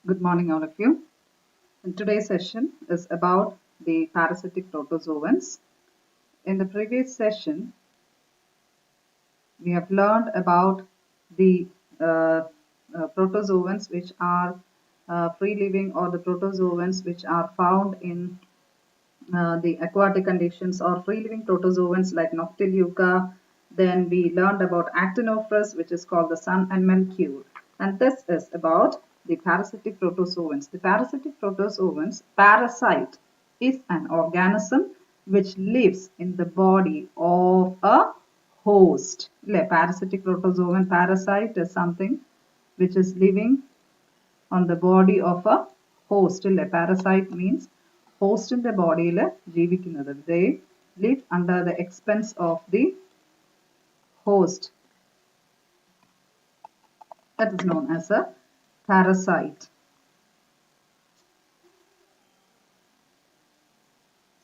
Good morning, all of you. And today's session is about the parasitic protozoans. In the previous session, we have learned about the protozoans which are free living, or the protozoans which are found in the aquatic conditions, or free living protozoans like Noctiluca. Then we learned about actinophorus, which is called the sun animalcule. And this is about the parasitic protozoans. The parasitic protozoans, parasite is an organism which lives in the body of a host. Parasitic protozoan, parasite is something which is living on the body of a host. Parasite means host in the body ജീവിക്കുന്നത്. They live under the expense of the host. That is known as a parasite.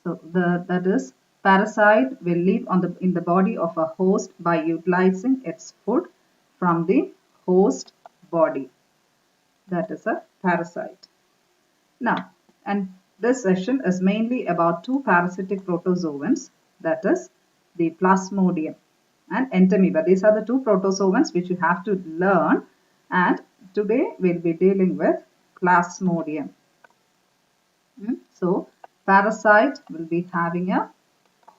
So that is, parasite will live in the body of a host by utilizing its food from the host body. That is a parasite. Now, and this session is mainly about two parasitic protozoans, that is the Plasmodium and Entamoeba. These are the two protozoans which you have to learn, and today we'll be dealing with Plasmodium. So, parasite will be having a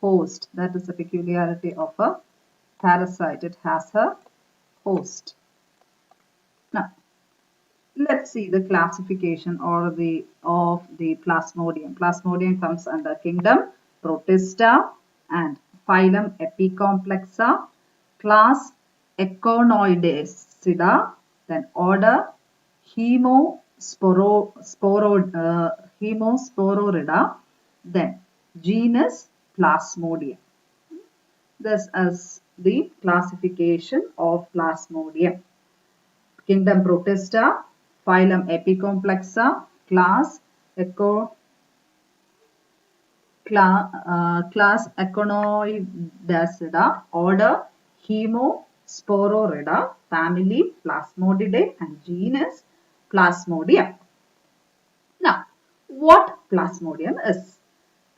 host. That is the peculiarity of a parasite. It has a host. Now, let's see the classification of the Plasmodium. Plasmodium comes under kingdom Protista and phylum Epicomplexa, class Econoidesida, then order Hemospororida, then genus Plasmodium. This is the classification of Plasmodium. Kingdom Protista, phylum Epicomplexa, class Econoidesida, order Hemospororida, family Plasmodidae, and genus Plasmodium. Now, what Plasmodium is?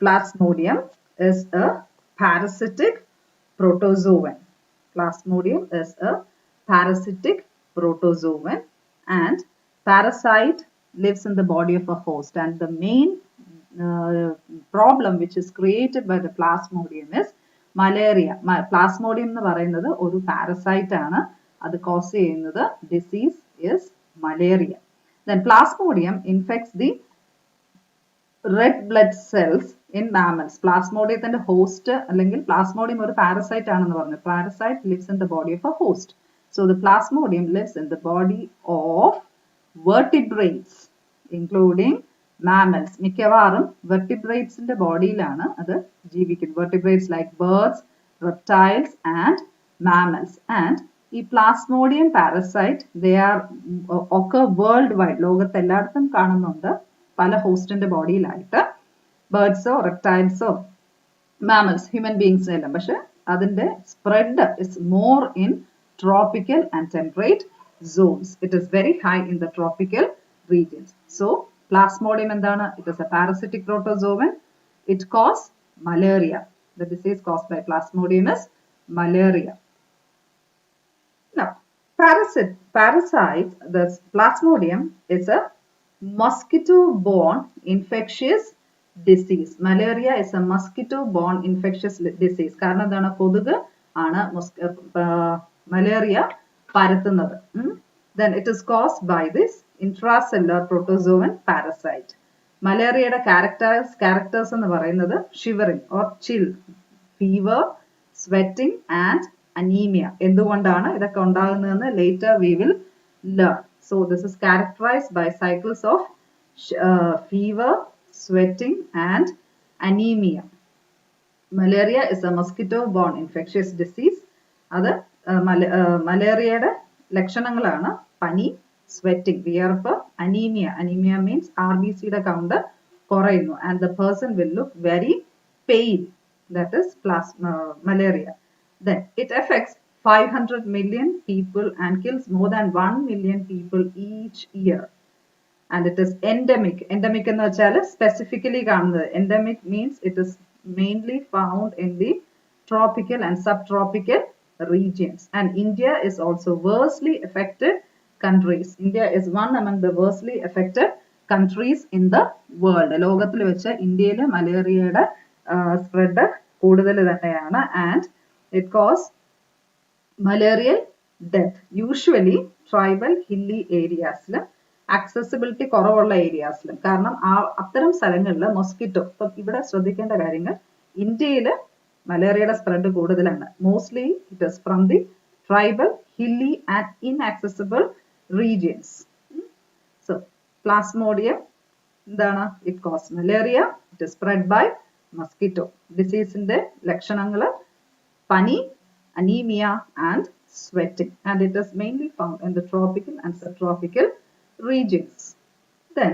Plasmodium is a parasitic protozoan. Plasmodium is a parasitic protozoan, and parasite lives in the body of a host, and the main problem which is created by the Plasmodium is malaria. Plasmodium എന്ന് പറയുന്നത് ഒരു parasite ആണ്. അത് cause ചെയ്യുന്നത് disease is malaria. Then Plasmodium infects the red blood cells in mammals. Plasmodium host അല്ലെങ്കിൽ Plasmodium ഒരു parasite ആണെന്ന് പറഞ്ഞു. Parasite lives in the body of a host. So the Plasmodium lives in the body of vertebrates, including mammals. മിക്കവാറും vertebrates ന്റെ ബോഡിയിലാണ് അത് ജീവിക്കുന്നത്. Vertebrates like birds, reptiles and mammals. And ഈ Plasmodium parasite, they are occur worldwide. ലോകത്ത് എല്ലായിടത്തും കാണുന്നുണ്ട്. പല ഹോസ്റ്റിന്റെ ബോഡിയിലായിട്ട്. ബേർഡ്സോ റെപ്റ്റൈൽസോ mammals, human beings എല്ലാം. പക്ഷെ അതിന്റെ spread is more in tropical and temperate zones. It is very high in the tropical regions. So, Plasmodium endana? It is a parasitic protozoan. It causes malaria. The disease caused by Plasmodium is malaria. Now, parasites, the Plasmodium is a mosquito-borne infectious disease. Malaria is a mosquito-borne infectious disease. കാരണം എന്താണ്? കൊതുക് ആണ് malaria പരത്തുന്നത്. Then it is caused by this intracellular protozoan parasite. Malariaയുടെ characters എന്ന് പറയുന്നത് shivering or chill, fever, sweating and anemia. എന്തുകൊണ്ടാണ് ഇതൊക്കെ ഉണ്ടാകുന്നതെന്ന് later we will learn. So this is characterized by cycles of fever, sweating and anemia. Malaria is a mosquito-borne infectious disease. അത് മലേറിയയുടെ ലക്ഷണങ്ങളാണ് പനി, sweating, വിയർപ്പ്, anemia. Anemia means RBCയുടെ count കുറയുന്നു, and the person will look very pale. That is malaria. Then it affects 500 million people and kills more than 1 million people each year. and it is endemic. Endemic എന്ന് വെച്ചാൽ specifically കാണുന്നത്. Endemic means it is mainly found in the tropical and subtropical regions. And India is also worstly affected countries. India is one among the worstly affected countries in the world. ലോകത്തിൽ വെച്ച് ഇന്ത്യയിൽ മലേറിയയുടെ spread കൂടുതൽ തന്നെയാണ്. And it causes malarial death. Usually tribal hilly areas accessibility കുറവുള്ള ഏരിയാസിലും. കാരണം അത്തരം സ്ഥലങ്ങളിൽ മൊസ്കിറ്റോ, ഇപ്പം ഇവിടെ ശ്രദ്ധിക്കേണ്ട കാര്യങ്ങൾ, ഇന്ത്യയിൽ മലേറിയയുടെ സ്പ്രെഡ് കൂടുതലാണ്. Mostly it is from the tribal hilly and inaccessible regions. So plasmodium എന്താണ്? It cause malaria. It is spread by mosquito. ഡിസീസിന്റെ ലക്ഷണങ്ങൾ പനി, anemia and sweating, and it is mainly found in the tropical and subtropical regions. Then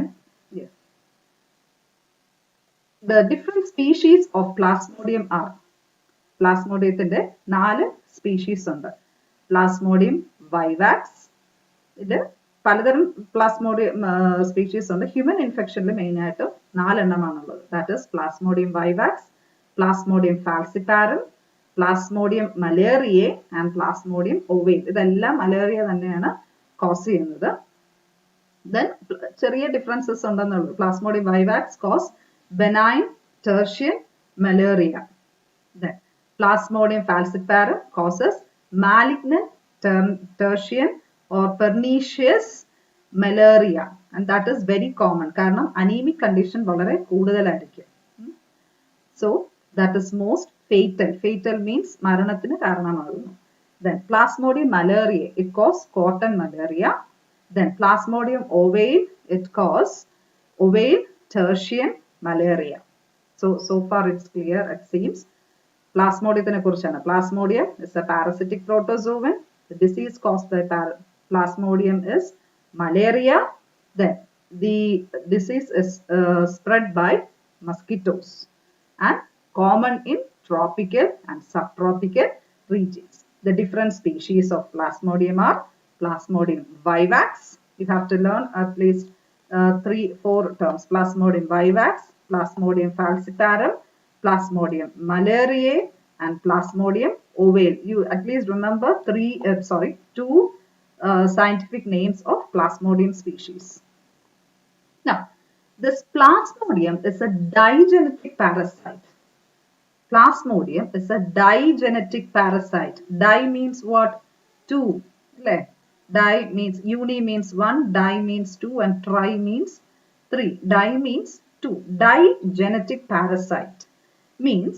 the different species of Plasmodium are, പ്ലാസ്മോഡിയത്തിന്റെ 4 species ഉണ്ട്. Plasmodium vivax, ഇത് പലതരം plasmodium species ഉണ്ട്. Human ഇൻഫെക്ഷനിൽ main ആയിട്ട് 4 എണ്ണമാണുള്ളത്. That is plasmodium vivax, plasmodium falciparum, plasmodium malariae and plasmodium ovale. ഇതെല്ലാം malaria തന്നെയാണ് കോസ് ചെയ്യുന്നത്. Then ചെറിയ ഡിഫറൻസസ് ഉണ്ടെന്നുള്ളൂ. Plasmodium vivax cause benign tertian malaria. Then Plasmodium falciparum causes malignant tertian or pernicious malaria, and that is very common കാരണം anemic condition വളരെ കൂടുതലായിരിക്കും. So that is most fatal. Fatal means മരണത്തിന് കാരണമാകുന്നു. Then Plasmodium malariae, it causes cotton malaria. Then Plasmodium ovale, it causes ovale tertian malaria. So far it's clear, it seems. Plasmodium കുറിച്ചാണ്. Plasmodium is a parasitic protozoan. The disease caused by Plasmodium is malaria. Then the disease is spread by mosquitoes and common in tropical and subtropical regions. The different species of Plasmodium are Plasmodium vivax. You have to learn at least 3-4 terms. Plasmodium vivax, Plasmodium falciparum, Plasmodium malariae and Plasmodium ovale. You at least remember 2 scientific names of Plasmodium species. Now, this Plasmodium is a digenetic parasite. Plasmodium is a digenetic parasite. Di means what? 2. Di means, uni means 1, di means 2, and tri means 3. Di means 2. Digenetic parasite means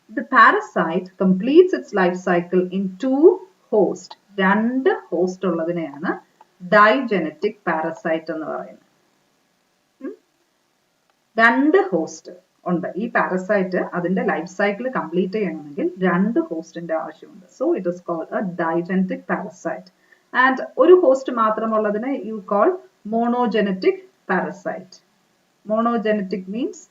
the parasite completes its life cycle in 2 hosts. 2 host ഉള്ളതിനെയാണ് digenetic parasite എന്ന് പറയുന്നത്. 2 host ഉണ്ട്. ഈ parasite അതിന്റെ life cycle complete ചെയ്യണമെങ്കിൽ 2 ഹോസ്റ്റിന്റെ ആവശ്യമുണ്ട്. So it is called a digenetic parasite. And ഒരു host മാത്രമുള്ളതിനെ you call monogenetic parasite. Monogenetic means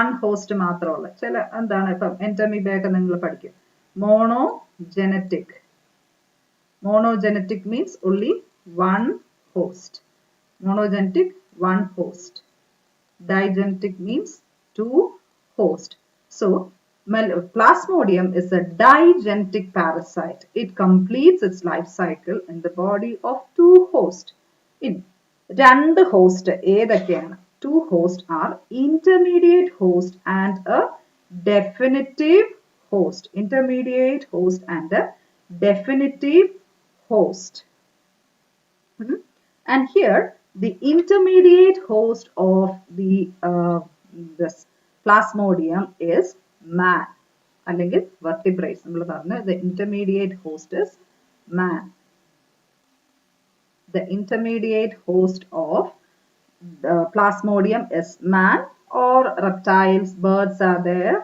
1 host മാത്രമുള്ള ചില എന്താണ് ഇപ്പം എൻറ്റമീബയൊക്കെ നിങ്ങൾ പഠിക്കും. മോണോജനറ്റിക്. Monogenetic means only 1 host. Monogenetic 1 host. Digenetic means 2 host. So Plasmodium is a digenetic parasite. It completes its life cycle in the body of 2 hosts. In 2 host ഏതൊക്കെയാണ്? 2 hosts are intermediate host and a definitive host. Intermediate host and a definitive host. And here the intermediate host of the this Plasmodium is man. അല്ലെങ്കിൽ vertebrates. നമ്മൾ പറഞ്ഞു the intermediate host is man. The intermediate host of the Plasmodium is man, or reptiles, birds are there.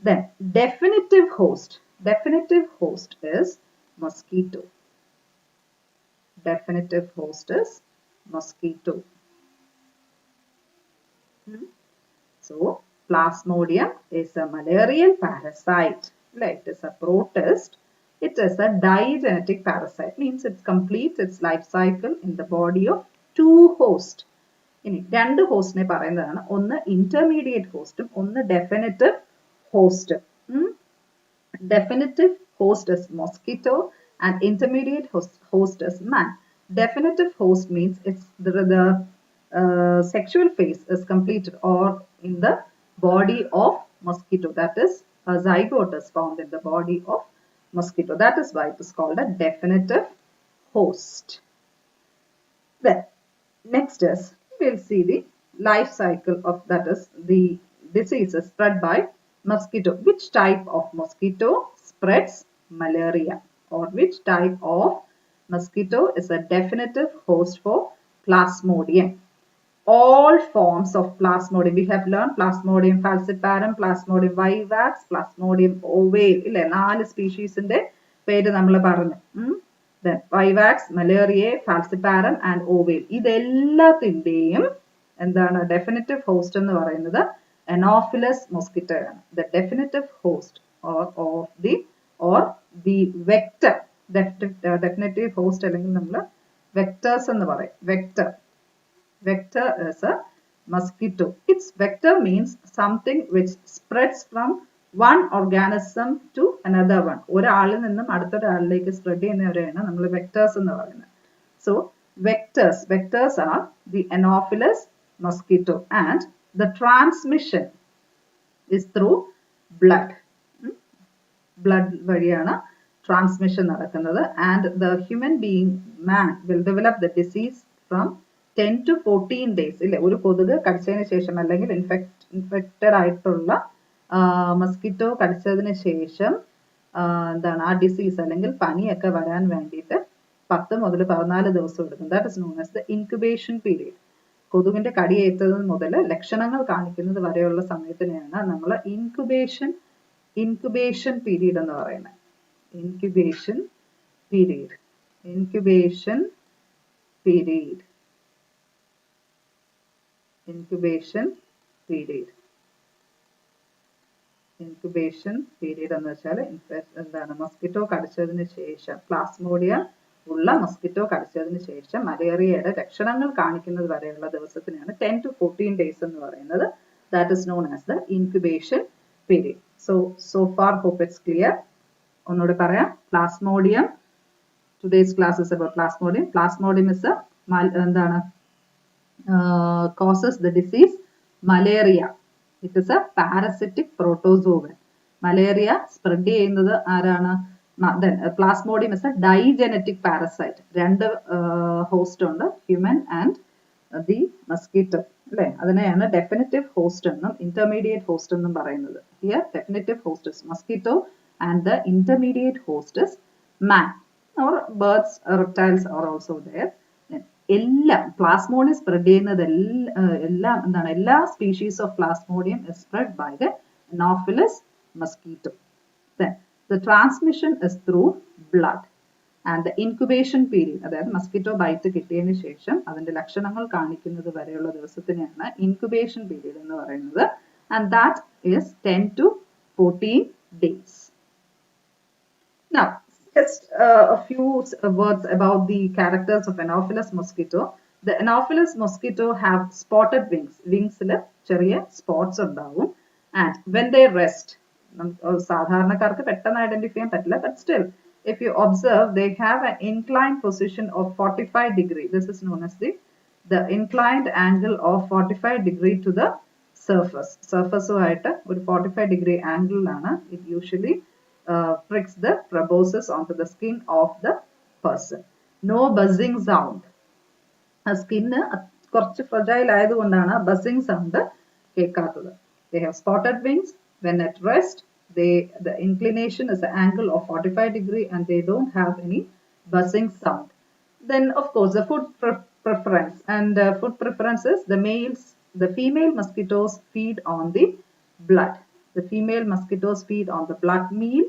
Then definitive host. Definitive host is mosquito. Definitive host is mosquito. So Plasmodium is a malarial parasite. It is a protist. It is a digenetic parasite. Means it completes its life cycle in the body of 2 hosts. ഇനി രണ്ട് ഹോസ്റ്റിനെ പറയുന്നതാണ്. ഒന്ന് intermediate ഹോസ്റ്റും ഒന്ന് definitive host. Definitive host is mosquito and intermediate host is man. Definitive host means it's the sexual phase is completed or in the body of mosquito. That is, a zygote is found in the body of mosquito. That is why it is called a definitive host. Then next is we'll see the life cycle of, that is, the diseases spread by mosquito. Which type of mosquito spreads malaria, or which type of mosquito is a definitive host for Plasmodium? All forms of Plasmodium. We have learned Plasmodium falciparum, Plasmodium vivax, Plasmodium ovale. ഇല്ലേ 4 സ്പീഷീസിന്റെ പേര് നമ്മൾ പറഞ്ഞു. Then vivax, malariae, falciparum and ovale. ഇതെല്ലാത്തിന്റെയും എന്താണ് definitive host എന്ന് പറയുന്നത് Anopheles mosquito ആണ്. The definitive host or the vector. Definitive host അല്ലെങ്കിൽ നമ്മൾ vectors എന്ന് പറയും. Vector is a mosquito. Its vector means something which spreads from one organism to another one. ഒരാളിൽ നിന്നും അടുത്തൊരാളിലേക്ക് spread ചെയ്യുന്നവരെയാണ് നമ്മൾ vectors എന്ന് പറയുന്നത്. So vectors are the Anopheles mosquito, and the transmission is through blood. Blood വഴിയാണ് transmission നടക്കുന്നത്, and the human being, man, will develop the disease from 10 to 14 days. ഇല്ലേ, ഒരു കൊതുക് കടിച്ചതിന് ശേഷം അല്ലെങ്കിൽ ഇൻഫെക്റ്റഡ് ആയിട്ടുള്ള മസ്കിറ്റോ കടിച്ചതിന് ശേഷം എന്താണ് ആ ഡിസീസ് അല്ലെങ്കിൽ പനിയൊക്കെ വരാൻ വേണ്ടിയിട്ട് 10 മുതൽ 14 ദിവസം എടുക്കും. That is known as the incubation period. കൊതുകിന്റെ കടിയേറ്റത് മുതൽ ലക്ഷണങ്ങൾ കാണിക്കുന്നത് വരെയുള്ള സമയത്തിനെയാണ് നമ്മൾ ഇൻക്യുബേഷൻ പീരീഡ് എന്ന് പറയുന്നത്. Incubation period. Incubation period എന്ന് വെച്ചാൽ എന്താണ് മസ്കിറ്റോ കടിച്ചതിന് ശേഷം, പ്ലാസ്മോഡിയ ഉള്ള മസ്കിറ്റോ കടിച്ചതിന് ശേഷം മലേറിയയുടെ ലക്ഷണങ്ങൾ കാണിക്കുന്നത് വരെയുള്ള ദിവസത്തിനാണ് 10 to 14 days എന്ന് പറയുന്നത്. That is known as the incubation period. So far hope it's clear. ഒന്നുകൂടി പറയാം. Plasmodium. Today's class is about Plasmodium. Plasmodium is a എന്താണ് causes the disease malaria. It is a parasitic protozoan. Malaria spread ചെയ്യുന്നത് ആരാണ്? Then Plasmodium is a digenetic parasite. രണ്ട് host ഉണ്ട്, human and the mosquito. അല്ലേ, അതിനെയാണ് definitive host എന്നും intermediate host എന്നും പറയുന്നത്. Here definitive host is mosquito and the intermediate host is man, or birds, reptiles are also there. എല്ലാം Plasmodium spread ചെയ്യുന്നത് എല്ലാം എന്താണ്, എല്ലാ species of Plasmodium is spread by the Anopheles mosquito. Then the transmission is through blood, and the incubation period, അതായത് mosquito byte കിട്ടിയതിന് ശേഷം അതിന്റെ ലക്ഷണങ്ങൾ കാണിക്കുന്നത് വരെയുള്ള ദിവസത്തിനെയാണ് incubation period എന്ന് പറയുന്നത്, and that is 10 to 14 days. Now just a few words about the characters of Anopheles mosquito. The Anopheles mosquito have spotted wings. Wings'il ചെറിയ spots ഉണ്ടാവും, and when they rest, സാധാരണക്കാർക്ക് പെട്ടെന്ന് ഐഡന്റിഫൈ ചെയ്യാൻ പറ്റില്ല, but still if you observe, they have an inclined position of 45 degree. This is known as the inclined angle of 45 degree to the surface. Surface-ആയിട്ട് ഒരു 45 degree angle ആണ് it usually pricks the proboscis onto the skin of the person. No buzzing sound. ആ skin കുറച്ച് fragile ആയതുകൊണ്ടാണ് buzzing sound കേൾക്കാത്തത്. They have spotted wings. When at rest, the inclination is an angle of 45 degree and they don't have any buzzing sound. Then of course the food preference, and food preference is the female mosquitoes feed on the blood. The female mosquitoes feed on the blood meal.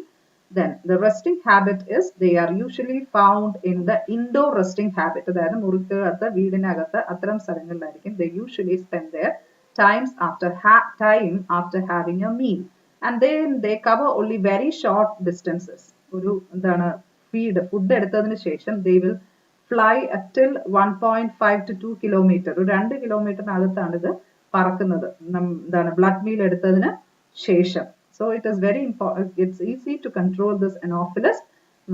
Then the resting habit is they are usually found in the indoor resting habit. അതായത് മുറിക്കകത്ത് വീടിനകത്ത് അത്തരം സ്ഥലങ്ങളിലായിരിക്കും they usually spend their time after having a meal, and then they cover only very short distances. ഒരു എന്താണ് food എടുത്തതിന് ശേഷം they will fly till 1.5 to 2 kilometer. 2 കിലോമീറ്ററിനകത്താണ് ഇത് പറക്കുന്നത് എന്താണ് ബ്ലഡ് മീൽ എടുത്തതിന് ശേഷം. So it is very important. It's easy to control this Anopheles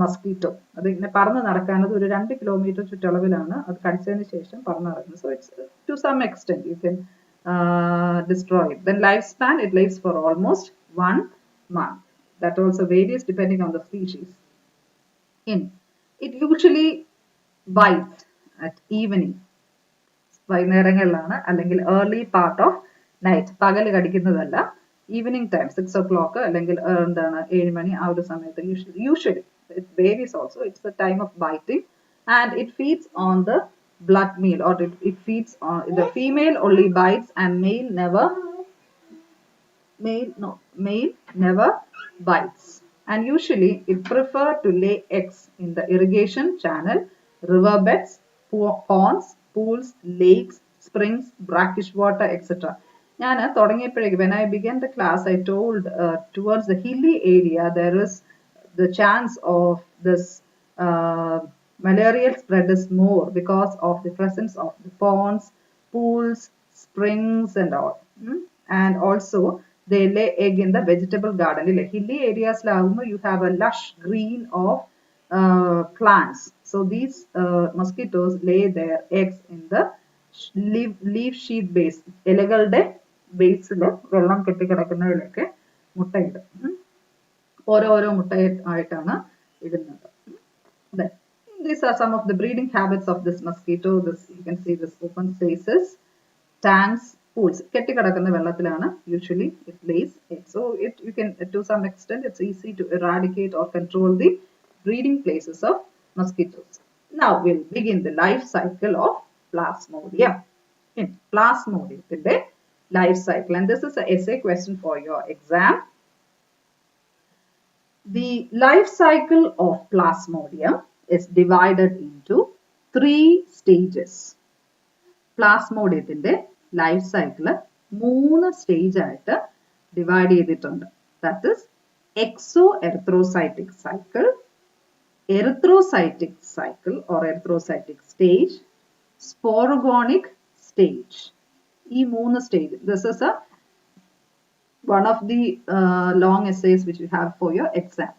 mosquito. അത് ഇങ്ങനെ പറന്ന് നടക്കാനത് ഒരു 2 കിലോമീറ്റർ ചുറ്റളവിലാണ് അത് കടിച്ചതിന് ശേഷം പറന്ന് നടക്കുന്നത്. So it's to some extent you can destroy it. Then lifespan, it lives for almost 1 month. That also varies depending on the species. It usually bites at evening. വൈകുന്നേരങ്ങളിലാണ് അല്ലെങ്കിൽ early part of night. പകല് കടിക്കുന്നതല്ല. Evening time, 6 o'clock അല്ലെങ്കിൽ എന്താണ് 7 മണി ആ ഒരു സമയത്ത് usually it varies also. It's the time of biting and it feeds on the blood meal, or it feeds on the female only bites and male never bites. And usually it prefer to lay eggs in the irrigation channel, riverbeds, ponds, pools, lakes, springs, brackish water, etc. When I began the class, I told towards the hilly area there is the chance of this malarial spread is more because of the presence of the ponds, pools, springs and all. And also they lay egg in the vegetable garden. Hilly areas you have a lush green of plants. So these mosquitoes lay their eggs in the leaf sheath base. ഇലകളുടെ ബേസിൽ വെള്ളം കെട്ടിക്കിടക്കുന്നതിലൊക്കെ മുട്ടയിടും. ഓരോ മുട്ടയായിട്ടാണ് ഇടുന്നത്. Then these are some of the breeding habits of this mosquito. This you can see this open spaces, tanks, pools. കെട്ടിക്കിടക്കുന്ന വെള്ളത്തിലാണ് usually it lays eggs. So you can to some extent it's easy to eradicate or control the breeding places of mosquitoes. Now we'll begin the life cycle of Plasmodium. In Plasmodium, the life cycle, and this is an essay question for your exam. The life cycle of Plasmodium is divided into 3 stages. Plasmodium life cycle 3 stage ആയിട്ട് divide ചെയ്തിട്ടുണ്ട്. That is exoerythrocytic cycle, erythrocytic cycle or erythrocytic stage, sporogonic stage. ഈ 3 stage. This is one of the long essays which you have for your exam.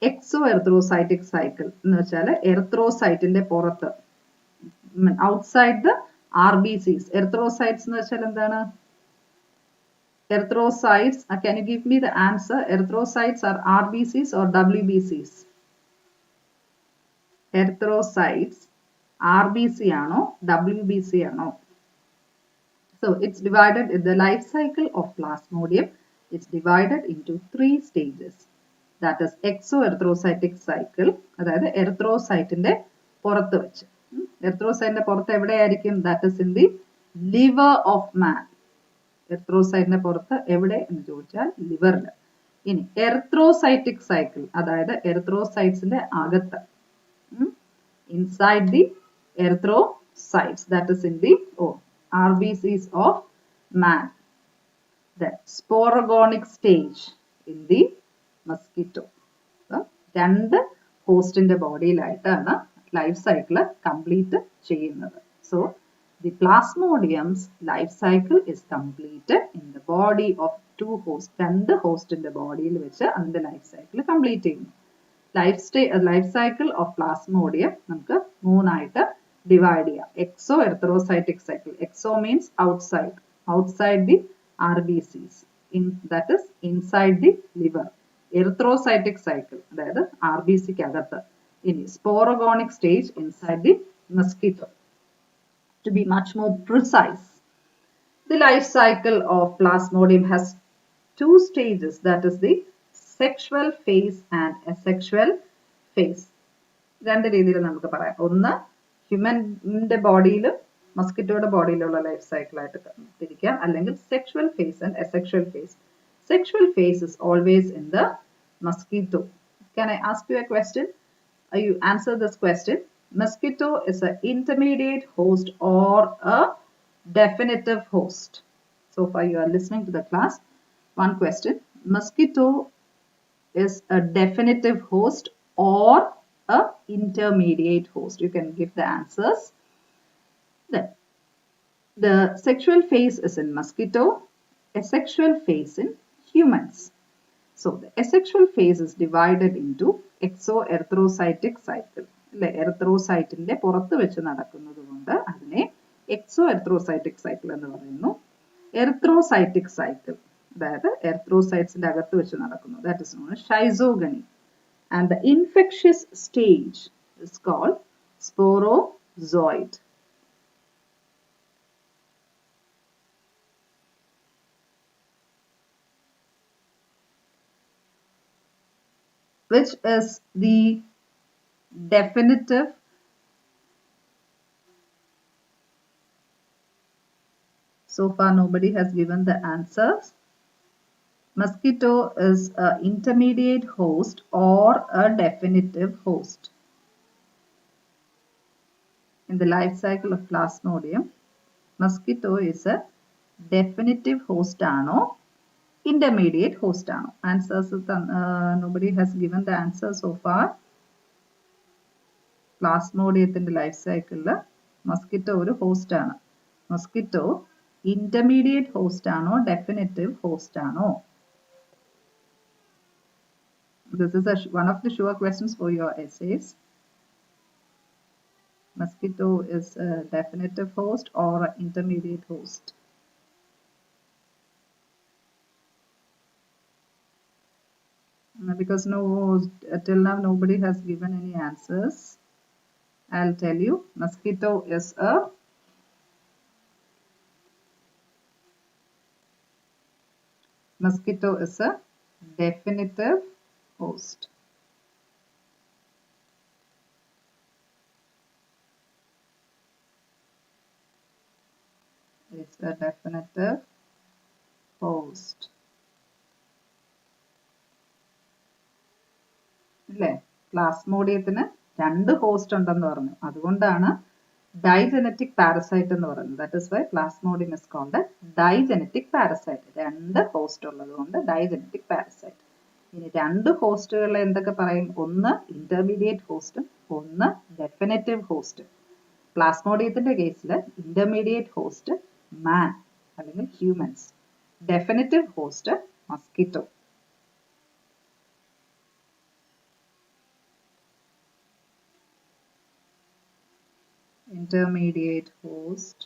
Exoerythrocytic cycle എന്ന് വെച്ചാൽ എറിത്രോസൈറ്റിന്റെ പുറത്ത്, outside the RBCs. Erythrocytes എന്ന് വെച്ചാൽ എന്താണ്? Erythrocytes, can you give me the answer? Erythrocytes are RBCs or WBCs? Erythrocytes RBC ആണോ WBC ആണോ? So it's divided in the life cycle of Plasmodium. It's divided into 3 stages. That is exoerythrocytic cycle. അതായത് എറിത്രോസൈറ്റിന്റെ പുറത്ത് വെച്ച്. എറിത്രോസൈറ്റിന്റെ പുറത്ത് എവിടെയായിരിക്കും? That is in the liver of man. എറിത്രോസൈറ്റിന്റെ പുറത്ത് എവിടെ എന്ന് ചോദിച്ചാൽ ലിവറിൽ. ഇനി എറിത്രോസൈറ്റിക് സൈക്കിൾ അതായത് എറിത്രോസൈറ്റ്സിന്റെ അകത്ത്, inside the erythrocytes, that is in the RBCs of man. The sporogonic stage in the mosquito. രണ്ട് ഹോസ്റ്റിന്റെ ബോഡിയിലായിട്ടാണ് ലൈഫ് സൈക്കിൾ കംപ്ലീറ്റ് ചെയ്യുന്നത്. So the Plasmodium's life cycle is completed in the body of 2 hosts. രണ്ട് ഹോസ്റ്റിന്റെ ബോഡിയിൽ വെച്ച് അതിന്റെ life cycle complete ചെയ്യുന്നു. Life cycle of Plasmodium നമുക്ക് 3 ആയിട്ട് divide ചെയ്യാം. Exoerythrocytic cycle. Exo means outside the RBCs. That is inside the liver. Erythrocytic cycle, അതായത് RBC ക്ക് അകത്ത്. ഇനി sporogonic stage inside the mosquito. To be much more precise, the life cycle of Plasmodium has 2 stages. That is the sexual phase and asexual phase. രണ്ട് രീതിയിൽ നമുക്ക് പറയാം. ഒന്ന് ഹ്യൂമന്റെ ബോഡിയിലും മസ്കിറ്റോയുടെ ബോഡിയിലുള്ള life cycle ആയിട്ട് തിരിക്കാം, അല്ലെങ്കിൽ sexual phase and asexual phase. Sexual phase is always in the mosquito. Can I ask you a question? You answer this question. Mosquito is an intermediate host or a definitive host. So far you are listening to the class. One question. Mosquito is a definitive host or a intermediate host? You can give the answers. Then the sexual phase is in mosquito, asexual phase in humans. So the asexual phase is divided into exoerythrocytic cycle. എറിത്രോസൈറ്റിന്റെ പുറത്ത് വെച്ച് നടക്കുന്നത് കൊണ്ട് അതിനെ എക്സോഎറിത്രോസൈറ്റിക് cycle എന്ന് പറയുന്നു. Erythrocytic cycle, അതായത് എറിത്രോസൈറ്റ്സിന്റെ അകത്ത് വെച്ച് നടക്കുന്നു, that is known as schizogony. And the infectious stage is called sporozoid. Which is the definitive so far nobody has given the answers. Mosquito is an intermediate host or a definitive host. In the life cycle of Plasmodium, mosquito is a definitive host ano, intermediate host ano? Answers, nobody has given the answer so far. Plasmodium life cycle mosquito ഒരു host ആണ്. Mosquito intermediate host ആണോ, definitive host ആണോ? This is one of the sure questions for your essays. Mosquito is a definitive host or an intermediate host? Because till now nobody has given any answers. I'll tell you, mosquito is a definitive host. It's a definitive host. അല്ലേ? പ്ലാസ്മോഡിയത്തിന് 2 host ഉണ്ടെന്ന് പറഞ്ഞു. അതുകൊണ്ടാണ് digenetic parasite എന്ന് പറയുന്നത്. That is why Plasmodium is called a digenetic parasite. 2 host ഉള്ളതുകൊണ്ട് digenetic parasite. ഇനി 2 ഹോസ്റ്റുകളെ എന്തൊക്കെ പറയും? ഒന്ന് intermediate host, ഒന്ന് definitive host. പ്ലാസ്മോഡിയത്തിന്റെ കേസിൽ intermediate host man അല്ലെങ്കിൽ humans, definitive host mosquito. Intermediate host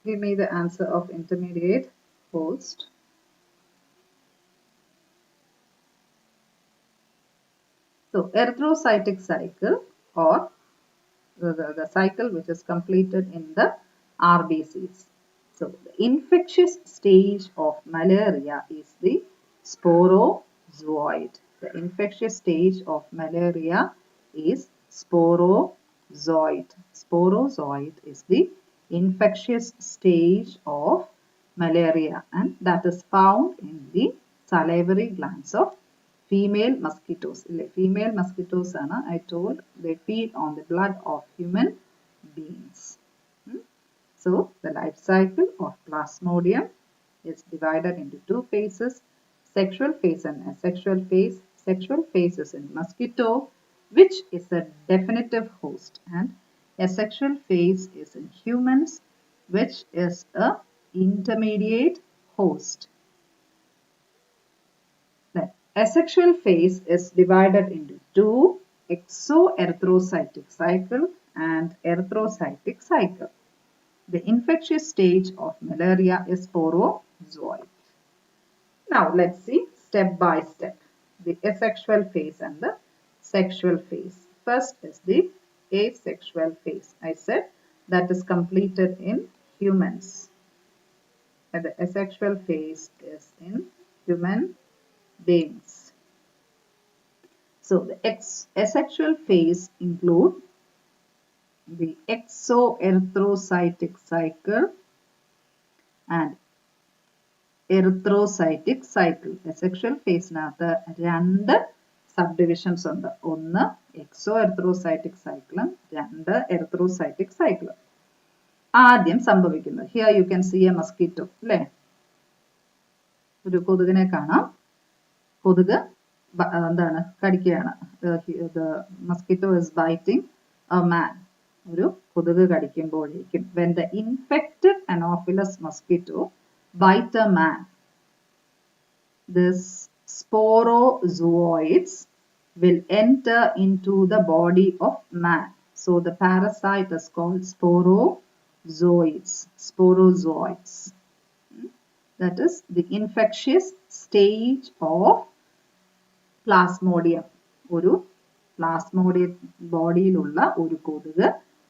give me the answer of intermediate host. So erythrocytic cycle, or the cycle which is completed in the RBCs. So the infectious stage of malaria is the sporozoid. The infectious stage of malaria is sporozoid. Sporozoid is the infectious stage of malaria, and that is found in the salivary glands of female mosquitoes. Female mosquitoes are, I told, they feed on the blood of human beings. So the life cycle of Plasmodium is divided into 2 phases, sexual phase and asexual phase. Sexual phase is in mosquito, which is a definitive host, and asexual phase is in humans, which is a intermediate host. The asexual phase is divided into 2, exoerythrocytic cycle and erythrocytic cycle. The infectious stage of malaria is sporozoid. Now let's see step by step the asexual phase and the sexual phase. First is the asexual phase. I said that is completed in humans. And the asexual phase is in human beings. So the asexual phase include the exoerythrocytic cycle and erythrocytic cycle. Asexual phase nathu 2 subdivisions undu. One exoerythrocytic cycle, 2 erythrocytic cycle. ആദ്യം സംഭവിക്കുന്നത്. Here you can see a mosquito അല്ലേ, ഒരു കൊതുകിനെ കാണാം. കൊതുക് എന്താണ് കടിക്കുകയാണ്. Mosquito is biting a man. ഒരു കൊതുക് കടിക്കുമ്പോഴേക്കും when the infected anopheles mosquito bite a man, this sporozoites will enter into the body of man. So the parasite is called sporozoites. Sporozoites. That is the infectious stage of Plasmodium. ഒരു Plasmodium ബോഡിയിലുള്ള ഒരു കൊതുക്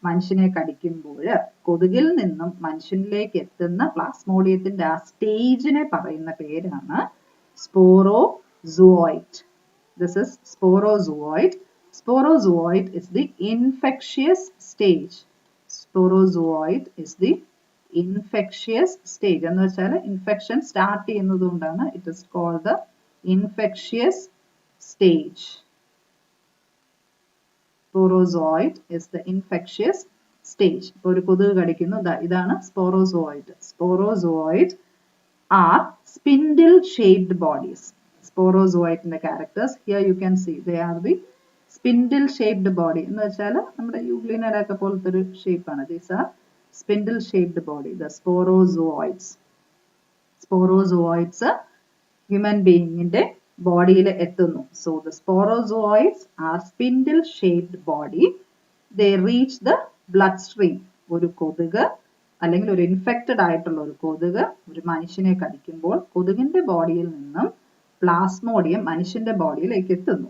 മനുഷ്യനെ കടിക്കുമ്പോൾ കൊതുകിൽ നിന്നും മനുഷ്യനിലേക്ക് എത്തുന്ന പ്ലാസ്മോഡിയത്തിന്റെ ആ സ്റ്റേജിനെ പറയുന്ന പേരാണ് sporozoite. This is sporozoite. Sporozoite is the infectious stage. Sporozoite is the infectious stage. എന്ന് വെച്ചാൽ ഇൻഫെക്ഷൻ സ്റ്റാർട്ട് ചെയ്യുന്നത് കൊണ്ടാണ് it is called the infectious stage. Sporozoite is the infectious stage. ഇപ്പോൾ ഒരു കൊതുക് കടിക്കുന്നു, ഇതാണ് sporozoite. Sporozoite are spindle shaped bodies. Sporozoite in the characters here you can see they are the spindle shaped body. എന്ന് വെച്ചാൽ നമ്മുടെ യൂഗ്ലിനയുടെ ഒക്കെ പോലത്തെ ഒരു ഷേപ്പ് ആണ്. These are spindle shaped body, the sporozoites. Sporozoites human being ന്റെ ബോഡിയിൽ എത്തുന്നു. So the sporozoites are spindle shaped body. They reach the bloodstream. ഒരു കൊതുക് അല്ലെങ്കിൽ ഒരു ഇൻഫെക്റ്റഡ് ആയിട്ടുള്ള ഒരു കൊതുക് ഒരു മനുഷ്യനെ കടിക്കുമ്പോൾ കൊതുകിന്റെ ബോഡിയിൽ നിന്നും പ്ലാസ്മോഡിയം മനുഷ്യന്റെ ബോഡിയിലേക്ക് എത്തുന്നു.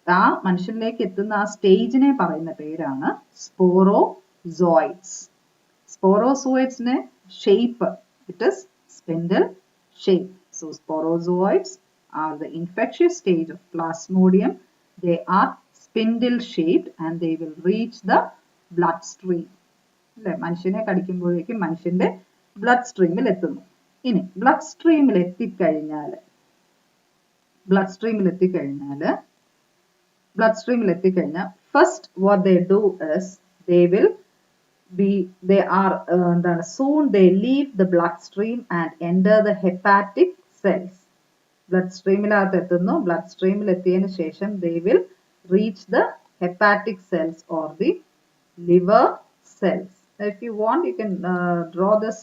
ആ മനുഷ്യനിലേക്ക് എത്തുന്ന ആ സ്റ്റേജിനെ പറയുന്ന പേരാണ് സ്പോറോസോയിഡ്സ്. സ്പോറോസോയിഡ്സിന്റെ shape it is spindle shape. So sporozoites are the infectious stage of Plasmodium. They are spindle shaped and they will reach the bloodstream. അല്ലെ, മനുഷ്യനെ കടിക്കുമ്പോഴേക്കും മനുഷ്യന്റെ ബ്ലഡ് സ്ട്രീമിൽ എത്തുന്നു. ഇനി ബ്ലഡ് സ്ട്രീമിൽ എത്തിക്കഴിഞ്ഞാൽ first what they do is soon they leave the bloodstream and enter the hepatic cells. Blood സ്ട്രീമിനകത്ത് എത്തുന്നു. Blood സ്ട്രീമിൽ എത്തിയതിനു ശേഷം they will reach the hepatic cells or the liver cells. If you want you can draw this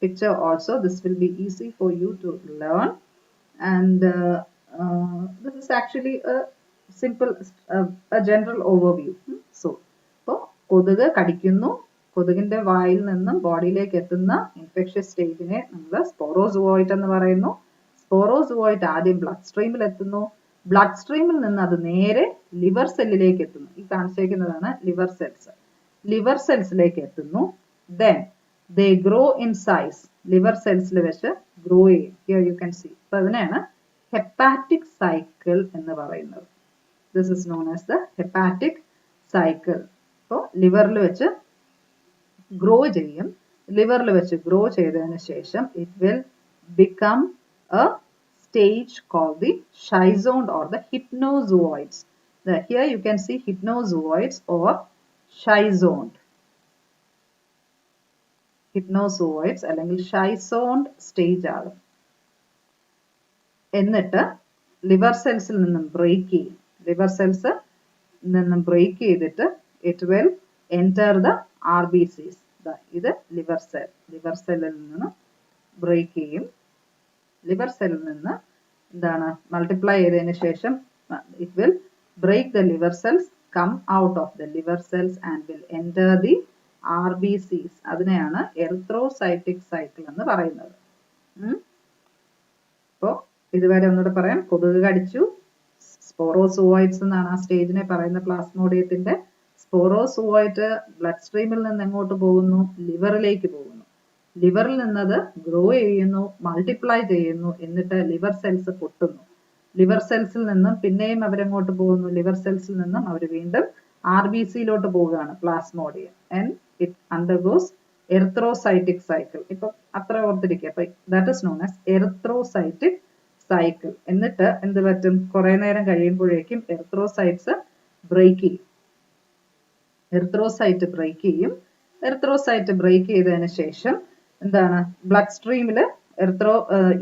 picture also. This will be easy for you to learn. And this is actually a simple a general overview. So ഇപ്പോൾ കൊതുക് കടിക്കുന്നു, കൊതുകിന്റെ വായിൽ നിന്നും ബോഡിയിലേക്ക് എത്തുന്ന infectious സ്റ്റേജിനെ നമ്മൾ സ്പോറോസോയിറ്റ് എന്ന് പറയുന്നു. സ്പോറോസോയിറ്റ് ആദ്യം ബ്ലഡ് സ്ട്രീമിൽ എത്തുന്നു. ബ്ലഡ് സ്ട്രീമിൽ നിന്ന് അത് നേരെ ലിവർ സെല്ലിലേക്ക് എത്തുന്നു. ഈ കാണിച്ചേക്കുന്നതാണ് ലിവർ സെൽസ്. ലിവർ സെൽസിലേക്ക് എത്തുന്നു. Then they grow in size. Liver സെൽസിൽ വെച്ച് ഗ്രോ ചെയ്യും. Here you can see. അപ്പോൾ അതിനെയാണ് ഹെപ്പാറ്റിക് സൈക്കിൾ എന്ന് പറയുന്നത്. This is known as the hepatic cycle. അപ്പോൾ ലിവറിൽ വെച്ച് ഗ്രോ ചെയ്യും. ലിവറിൽ വെച്ച് ഗ്രോ ചെയ്തതിന് ശേഷം it will become a stage called the schizoned or the hypnozoids. Here you can see hypnozoids or schizoned. Hypnozoids അല്ലെങ്കിൽ schizoned stage ആകും. എന്നിട്ട് ലിവർ സെൽസിൽ നിന്നും ബ്രേക്ക് ചെയ്യും. ലിവർ സെൽസ് നിന്നും ബ്രേക്ക് ചെയ്തിട്ട് it will enter the RBCs. ഇത് liver cell. Liver സെല്ലിൽ നിന്ന് ബ്രേക്ക് ചെയ്യും. ലിവർ സെല്ലിൽ നിന്ന് എന്താണ് മൾട്ടിപ്ലൈ ചെയ്തതിനു ശേഷം it will break the liver cells, come out of the liver cells and will enter the RBCs. അതിനെയാണ് എറിത്രോസൈറ്റിക് സൈക്കിൾ എന്ന് പറയുന്നത്. അപ്പോൾ ഇതുവരെ ഒന്നുകൂടെ പറയാം. കൊതുക് കടിച്ചു, സ്പോറോസോയിഡ്സ് എന്നാണ് ആ സ്റ്റേജിനെ പറയുന്ന പ്ലാസ്മോഡിയത്തിന്റെ. സ്പോറോസോയിഡ് ബ്ലഡ് സ്ട്രീമിൽ നിന്ന് എങ്ങോട്ട് പോകുന്നു? ലിവറിലേക്ക് പോകുന്നു. ലിവറിൽ നിന്നത് ഗ്രോ ചെയ്യുന്നു, മൾട്ടിപ്ലൈ ചെയ്യുന്നു, എന്നിട്ട് ലിവർ സെൽസ് പൊട്ടുന്നു. ലിവർ സെൽസിൽ നിന്നും പിന്നെയും അവരെങ്ങോട്ട് പോകുന്നു? ലിവർ സെൽസിൽ നിന്നും അവർ വീണ്ടും RBCയിലോട്ട് പോവുകയാണ് Plasmodium. And it undergoes erythrocytic cycle. ഇപ്പൊ അത്ര ഓർത്തിരിക്കുക. അപ്പൊ that is known as erythrocytic cycle. എന്നിട്ട് എന്ത് പറ്റും? കുറെ നേരം കഴിയുമ്പോഴേക്കും എറിത്രോസൈറ്റ്സ് ബ്രേക്ക് ചെയ്യും. എറിത്രോസൈറ്റ് ബ്രേക്ക് ചെയ്യും. എറിത്രോസൈറ്റ് ബ്രേക്ക് ചെയ്തതിന് ശേഷം എന്താണ് ബ്ലഡ് സ്ട്രീമിൽ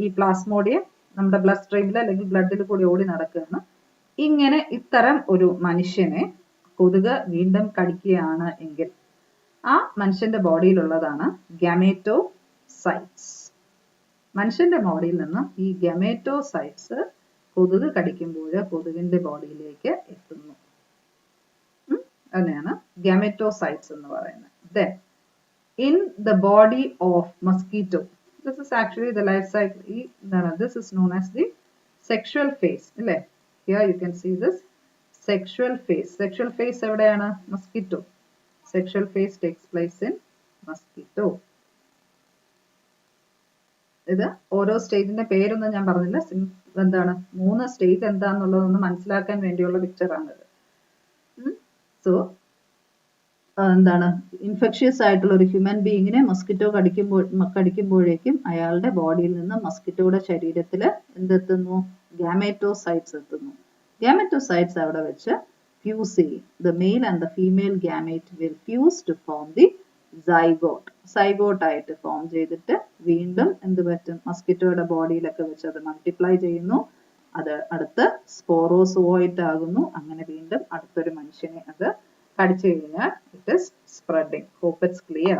ഈ പ്ലാസ്മോഡിയം നമ്മുടെ ബ്ലഡ് സ്ട്രീമിൽ അല്ലെങ്കിൽ ബ്ലഡിൽ കൂടി ഓടി നടക്കുകയാണ്. ഇങ്ങനെ ഇത്തരം ഒരു മനുഷ്യനെ കൊതുക് വീണ്ടും കടിക്കുകയാണ് എങ്കിൽ ആ മനുഷ്യന്റെ ബോഡിയിലുള്ളതാണ് ഗാമേറ്റോസൈറ്റ്സ്. മനുഷ്യന്റെ ബോഡിയിൽ നിന്ന് ഈ ഗാമേറ്റോസൈറ്റ്സ് കൊതുക് കടിക്കുമ്പോൾ കൊതുകിന്റെ ബോഡിയിലേക്ക് എത്തുന്നു. അതിനെയാണ് ഗാമേറ്റോസൈറ്റ്സ് എന്ന് പറയുന്നത്. Then in the body of mosquito, this is actually the life cycle. This is known as the sexual phase. Here you can see this sexual phase. Sexual phase എവിടെയാണ്? Mosquito. Sexual phase takes place in mosquito. ഇത് ഓരോ സ്റ്റേജിന്റെ പേരൊന്നും ഞാൻ പറഞ്ഞില്ല. എന്താണ് 3 stage എന്താന്നുള്ളതൊന്ന് മനസ്സിലാക്കാൻ വേണ്ടിയുള്ള പിക്ചറാണിത്. So എന്താണ് ഇൻഫെക്ഷ്യസ് ആയിട്ടുള്ള ഒരു ഹ്യൂമൻ ബീയിങ്ങിനെ മസ്കിറ്റോ കടിക്കുമ്പോഴേക്കും അയാളുടെ ബോഡിയിൽ നിന്ന് മസ്കിറ്റോയുടെ ശരീരത്തിൽ എന്തെത്തുന്നു? ഗാമേറ്റോസൈറ്റ്സ് എത്തുന്നു. ഗാമേറ്റോസൈറ്റ്സ് അവിടെ വെച്ച് ഫ്യൂസ് ചെയ്യും. The male and the female gamete will fuse to form the zygote. Zygote ആയിട്ട് ഫോം ചെയ്തിട്ട് വീണ്ടും എന്ത് പറ്റും? മസ്കിറ്റോയുടെ ബോഡിയിലൊക്കെ വെച്ച് അത് മൾട്ടിപ്ലൈ ചെയ്യുന്നു. അത് അടുത്ത് സ്പോറോസോയിറ്റ് ആകുന്നു. അങ്ങനെ വീണ്ടും അടുത്തൊരു മനുഷ്യനെ അത് കടിച്ചു കഴിഞ്ഞാൽ it is spreading. Hope it's clear.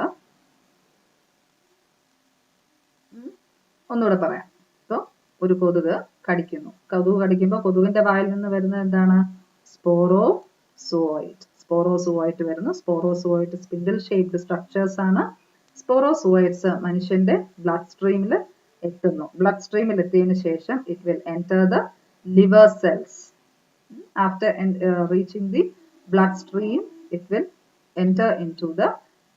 ഒന്നുകൂടെ പറയാം. സോ ഒരു കൊതുക് കടിക്കുന്നു. കൊതുക് കടിക്കുമ്പോൾ കൊതുകിന്റെ വായിൽ നിന്ന് വരുന്നത് എന്താണ്? സ്പോറോസോയിറ്റ്. സ്പോറോസോയിറ്റ് വരുന്നു. സ്പോറോസോയിറ്റ് സ്പിൻഡിൽ ഷേപ്ഡ് സ്ട്രക്ചേഴ്സ് ആണ്. സ്പോറോസോയിറ്റ്സ് മനുഷ്യന്റെ ബ്ലഡ് സ്ട്രീമിൽ എത്തുന്നു. ബ്ലഡ് സ്ട്രീമിൽ എത്തിയതിനു ശേഷം it will enter the liver cells. After reaching the bloodstream, it will enter into the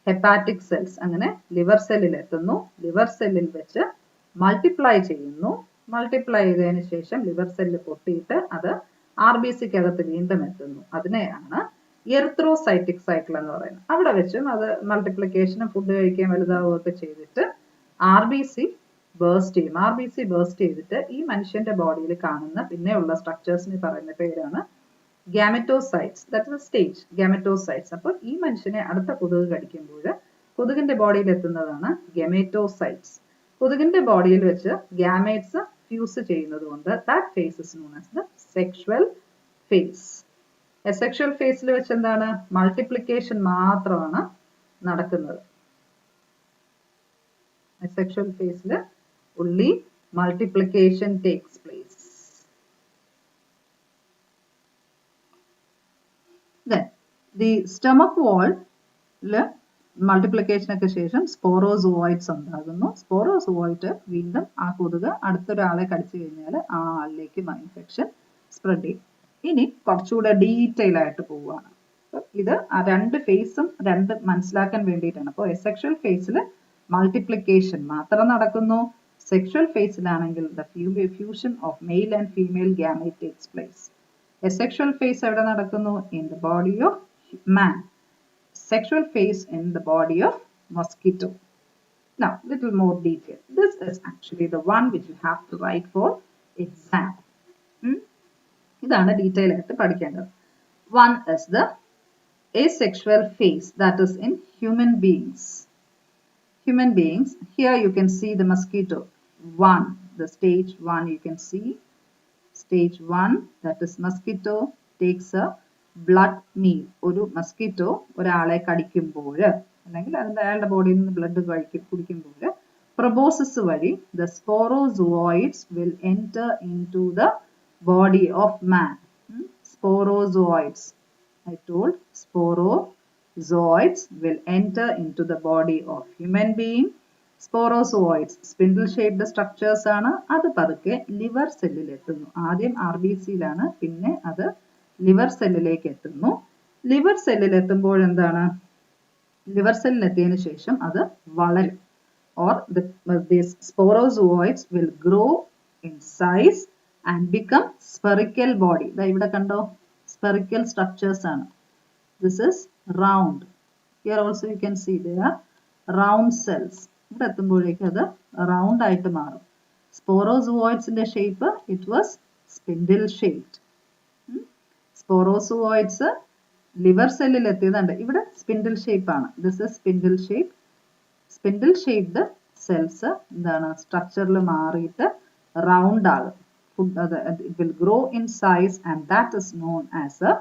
hepatic cells. അങ്ങനെ ലിവർ സെല്ലിൽ എത്തുന്നു. ലിവർ സെല്ലിൽ വെച്ച് മൾട്ടിപ്ലൈ ചെയ്യുന്നു. മൾട്ടിപ്ലൈ ചെയ്തതിനു ശേഷം ലിവർ സെല്ല് പൊട്ടിയിട്ട് അത് RBCക്കകത്ത് വീണ്ടും എത്തുന്നു. അതിനെയാണ് എറിത്രോസൈറ്റിക് സൈക്കിൾ എന്ന് പറയുന്നത്. അവിടെ വെച്ചും അത് മൾട്ടിപ്ലിക്കേഷനും ഫുഡ് കഴിക്കുകയും വലുതാവുകയൊക്കെ ചെയ്തിട്ട് RBC ബേസ്റ്റ് ചെയ്യും. RBC ബേസ്റ്റ് ചെയ്തിട്ട് ഈ മനുഷ്യന്റെ ബോഡിയിൽ കാണുന്ന പിന്നെയുള്ള സ്ട്രക്ചേഴ്സിന് പറയുന്ന പേരാണ് gametocytes. That is stage gametocytes. അപ്പോൾ ഈ മനുഷ്യനെ അടുത്ത കൊതുക് കടിക്കുമ്പോൾ കൊതുകിന്റെ ബോഡിയിൽ എത്തുന്നതാണ് ഗാമറ്റോസൈറ്റ്സ്. കൊതുകിന്റെ ബോഡിയിൽ വെച്ച് ഗാമേറ്റ്സ് ഫ്യൂസ് ചെയ്യുന്നത് കൊണ്ട് that phase is known as the sexual phase. Sexual ഫേസിൽ വെച്ച് എന്താണ്? മൾട്ടിപ്ലിക്കേഷൻ മാത്രമാണ് നടക്കുന്നത്. സെക്ഷുവൽ ഫേസിൽ only multiplication takes place. Then the stomach wall multiplication ഒക്കെ ശേഷം സ്പോറോസോയിറ്റ്സ് ഉണ്ടാകുന്നു. സ്പോറോസോയിറ്റ് വീണ്ടും ആ കൊതുക് അടുത്തൊരാളെ കടിച്ചു കഴിഞ്ഞാൽ ആ ആളിലേക്ക് ഇൻഫെക്ഷൻ സ്പ്രെഡ് ചെയ്യും. ഇനി കുറച്ചുകൂടെ ഡീറ്റെയിൽ ആയിട്ട് പോവുകയാണ്. ഇത് ആ രണ്ട് ഫേസും മനസ്സിലാക്കാൻ വേണ്ടിയിട്ടാണ്. അപ്പോൾ സെക്ഷൽ ഫേസിൽ മൾട്ടിപ്ലിക്കേഷൻ മാത്രം നടക്കുന്നു. Sexual phase-ലാണെങ്കിൽ the fusion of male and female gamete takes place. Asexual phase എവിടെ നടക്കുന്നു? In the body of man. Sexual phase in the body of mosquito. Now, little more detail. This is actually the one which you have to write for exam. ഇതാണ് detail ആയിട്ട് പഠിക്കേണ്ടത്. One is the asexual phase, that is in human beings. Human beings, here you can see the mosquito. The stage 1 you can see. Stage 1, that is mosquito takes a blood meal. ഒരു mosquito ഒരാളെ കടിക്കുമ്പോൾ അല്ലെങ്കിൽ അയാളുടെ ബോഡിയിൽ നിന്ന് blood കുടിക്കുമ്പോൾ proboscis വഴി the sporozoites will enter into the body of man. Sporozoites. I told sporozoites will enter into the body of human being. Sporozoites spindle shaped structures ആണ്. അത് പതുക്കെ ലിവർ സെല്ലിൽ എത്തുന്നു. ആദ്യം RBCയിലാണ്, പിന്നെ അത് ലിവർ സെല്ലിലേക്ക് എത്തുന്നു. ലിവർ സെല്ലിൽ എത്തുമ്പോൾ എന്താണ്? ലിവർ സെല്ലിൽ എത്തിയതിനു ശേഷം അത് വളരും. Or these sporozoites will grow in size and become spherical body. ദാ ഇവിടെ കണ്ടോ? Spherical structures ആണ്. This is round. Here also you can see there are round cells. ഇവിടെ എത്തുമ്പോഴേക്കും അത് റൗണ്ട് ആയിട്ട് മാറും. സ്പോറോസോയിഡ്സിന്റെ shape it was spindle shaped. Sporozoids liver cell എത്തിയതുണ്ട്. ഇവിടെ സ്പിൻഡിൽ ഷേപ്പ് ആണ്. This is spindle shape. Spindle shaped cells എന്താണ് സ്ട്രക്ചറിൽ മാറിയിട്ട് റൗണ്ട് ആകും. It will grow in size and that is known as a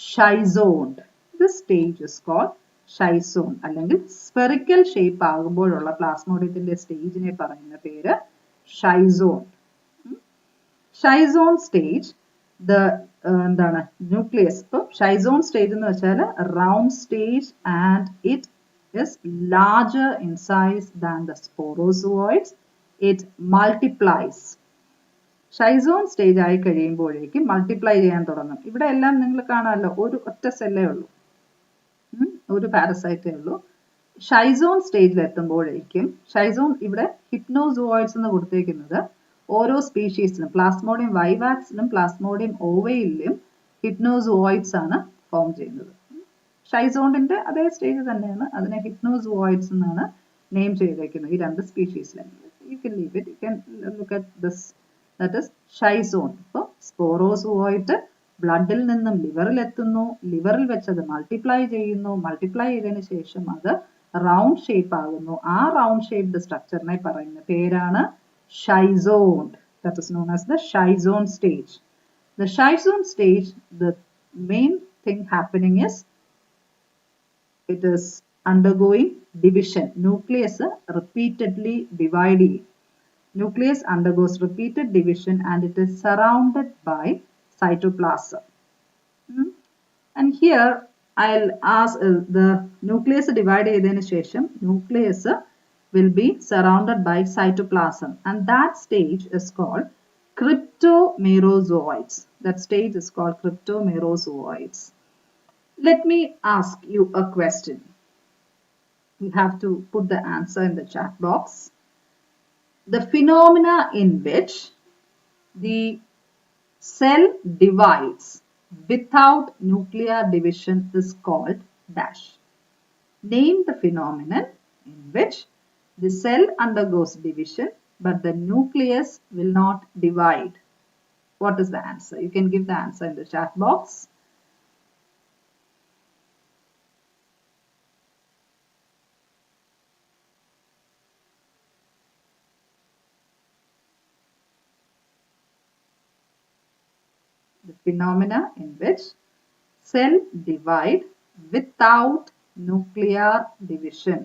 schizone. This stage is called schizone. അല്ലെങ്കിൽ spherical shape ആകുമ്പോഴുള്ള പ്ലാസ്മോഡിയത്തിന്റെ സ്റ്റേജിനെ പറയുന്ന പേര് schizone. Schizone stage, the എന്താണ് nucleus. ഇപ്പം schizone stage എന്ന് വെച്ചാൽ round stage and it is larger in size than the sporozoids. It multiplies. Schizone stage ആയി കഴിയുമ്പോഴേക്കും multiply ചെയ്യാൻ തുടങ്ങും. ഇവിടെ എല്ലാം നിങ്ങൾ കാണാമല്ലോ, ഒരു ഒറ്റ സെല്ലേ ഉള്ളൂ, ഒരു പാരസൈറ്റേ ഉള്ളൂ. Schizone സ്റ്റേജിൽ എത്തുമ്പോഴേക്കും schizone ഇവിടെ ഹിപ്നോസോയിഡ്സ് എന്ന് കൊടുത്തേക്കുന്നത് ഓരോ സ്പീഷീസിലും പ്ലാസ്മോഡിയം വൈവാക്സിലും പ്ലാസ്മോഡിയം ഓവയിലും ഹിപ്നോസോയിഡ്സ് ആണ് ഫോം ചെയ്യുന്നത്. ഷൈസോണിന്റെ അതേ സ്റ്റേജ് തന്നെയാണ്, അതിനെ ഹിപ്നോസോയിഡ്സ് എന്നാണ് നെയിം ചെയ്തേക്കുന്നത് ഈ രണ്ട് സ്പീഷീസിലും. You can leave it, you can look at this, that is ഷൈസോൺ. ഇപ്പോൾ സ്പോറോസോയിഡ് ബ്ലഡിൽ നിന്നും ലിവറിൽ എത്തുന്നു, ലിവറിൽ വെച്ച് അത് മൾട്ടിപ്ലൈ ചെയ്യുന്നു, മൾട്ടിപ്ലൈ ചെയ്തതിന് ശേഷം അത് റൗണ്ട് ഷേപ്പ് ആകുന്നു. ആ റൗണ്ട് ഷേപ്ഡ് സ്ട്രക്ചറിനെ പറയുന്ന പേരാണ് schizone. That is known as the schizone stage. The schizone stage, the main thing happening is it is undergoing division. Nucleus repeatedly dividing. Nucleus undergoes repeated division and it is surrounded by cytoplasm. And here I'll ask the nucleus divided ചെയ്തതിനു ശേഷം nucleus will be surrounded by cytoplasm and that stage is called cryptomerozoites. That stage is called cryptomerozoites. Let me ask you a question. You have to put the answer in the chat box. The phenomena in which the cell divides without nuclear division is called dash. Name the phenomenon in which the cell undergoes division but the nucleus will not divide. What is the answer? You can give the answer in the chat box. The phenomena in which cell divide without nuclear division.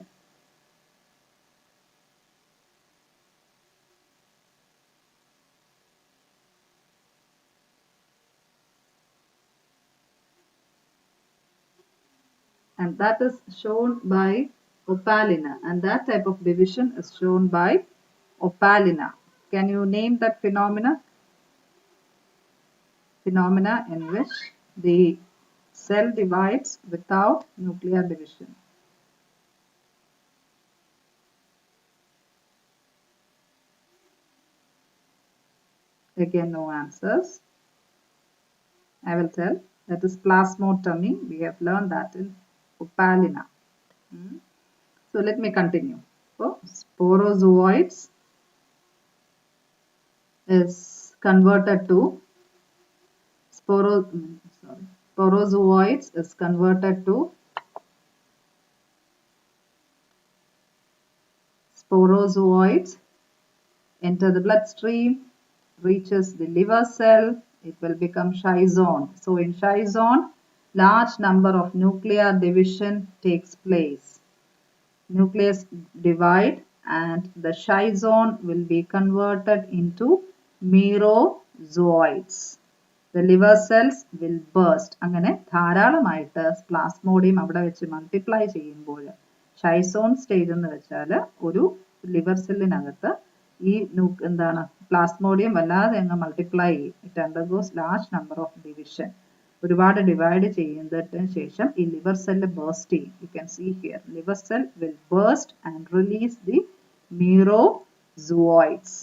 And that is shown by opalina, and that type of division is shown by opalina. Can you name that phenomena? Phenomena in which the cell divides without nuclear division. Again, no answers. I will tell. That is plasmotomy. We have learned that in opalina. So let me continue. So sporozoids is converted to sporozoids is converted to sporozoids enter the bloodstream, reaches the liver cell, it will become schizone. So in schizone, large number of nuclear division takes place. Nucleus divide and the schizone will be converted into merozoites. The liver cells will burst. അങ്ങനെ ധാരാളമായിട്ട് Plasmodium അവിടെ വെച്ച് multiply ചെയ്യുമ്പോൾ ഷൈസോൺ stage എന്ന് വെച്ചാൽ ഒരു liver സെല്ലിനകത്ത് ഈ എന്താണ് പ്ലാസ്മോഡിയം വല്ലാതെ അങ്ങ് മൾട്ടിപ്ലൈ ചെയ്യും. It undergoes large number of division. ഒരുപാട് ഡിവൈഡ് ചെയ്യുന്നതിന് ശേഷം ഈ ലിവർ സെല്ല് ബേസ്റ്റ് ചെയ്യും. You can see here liver cell will burst and release the merozoites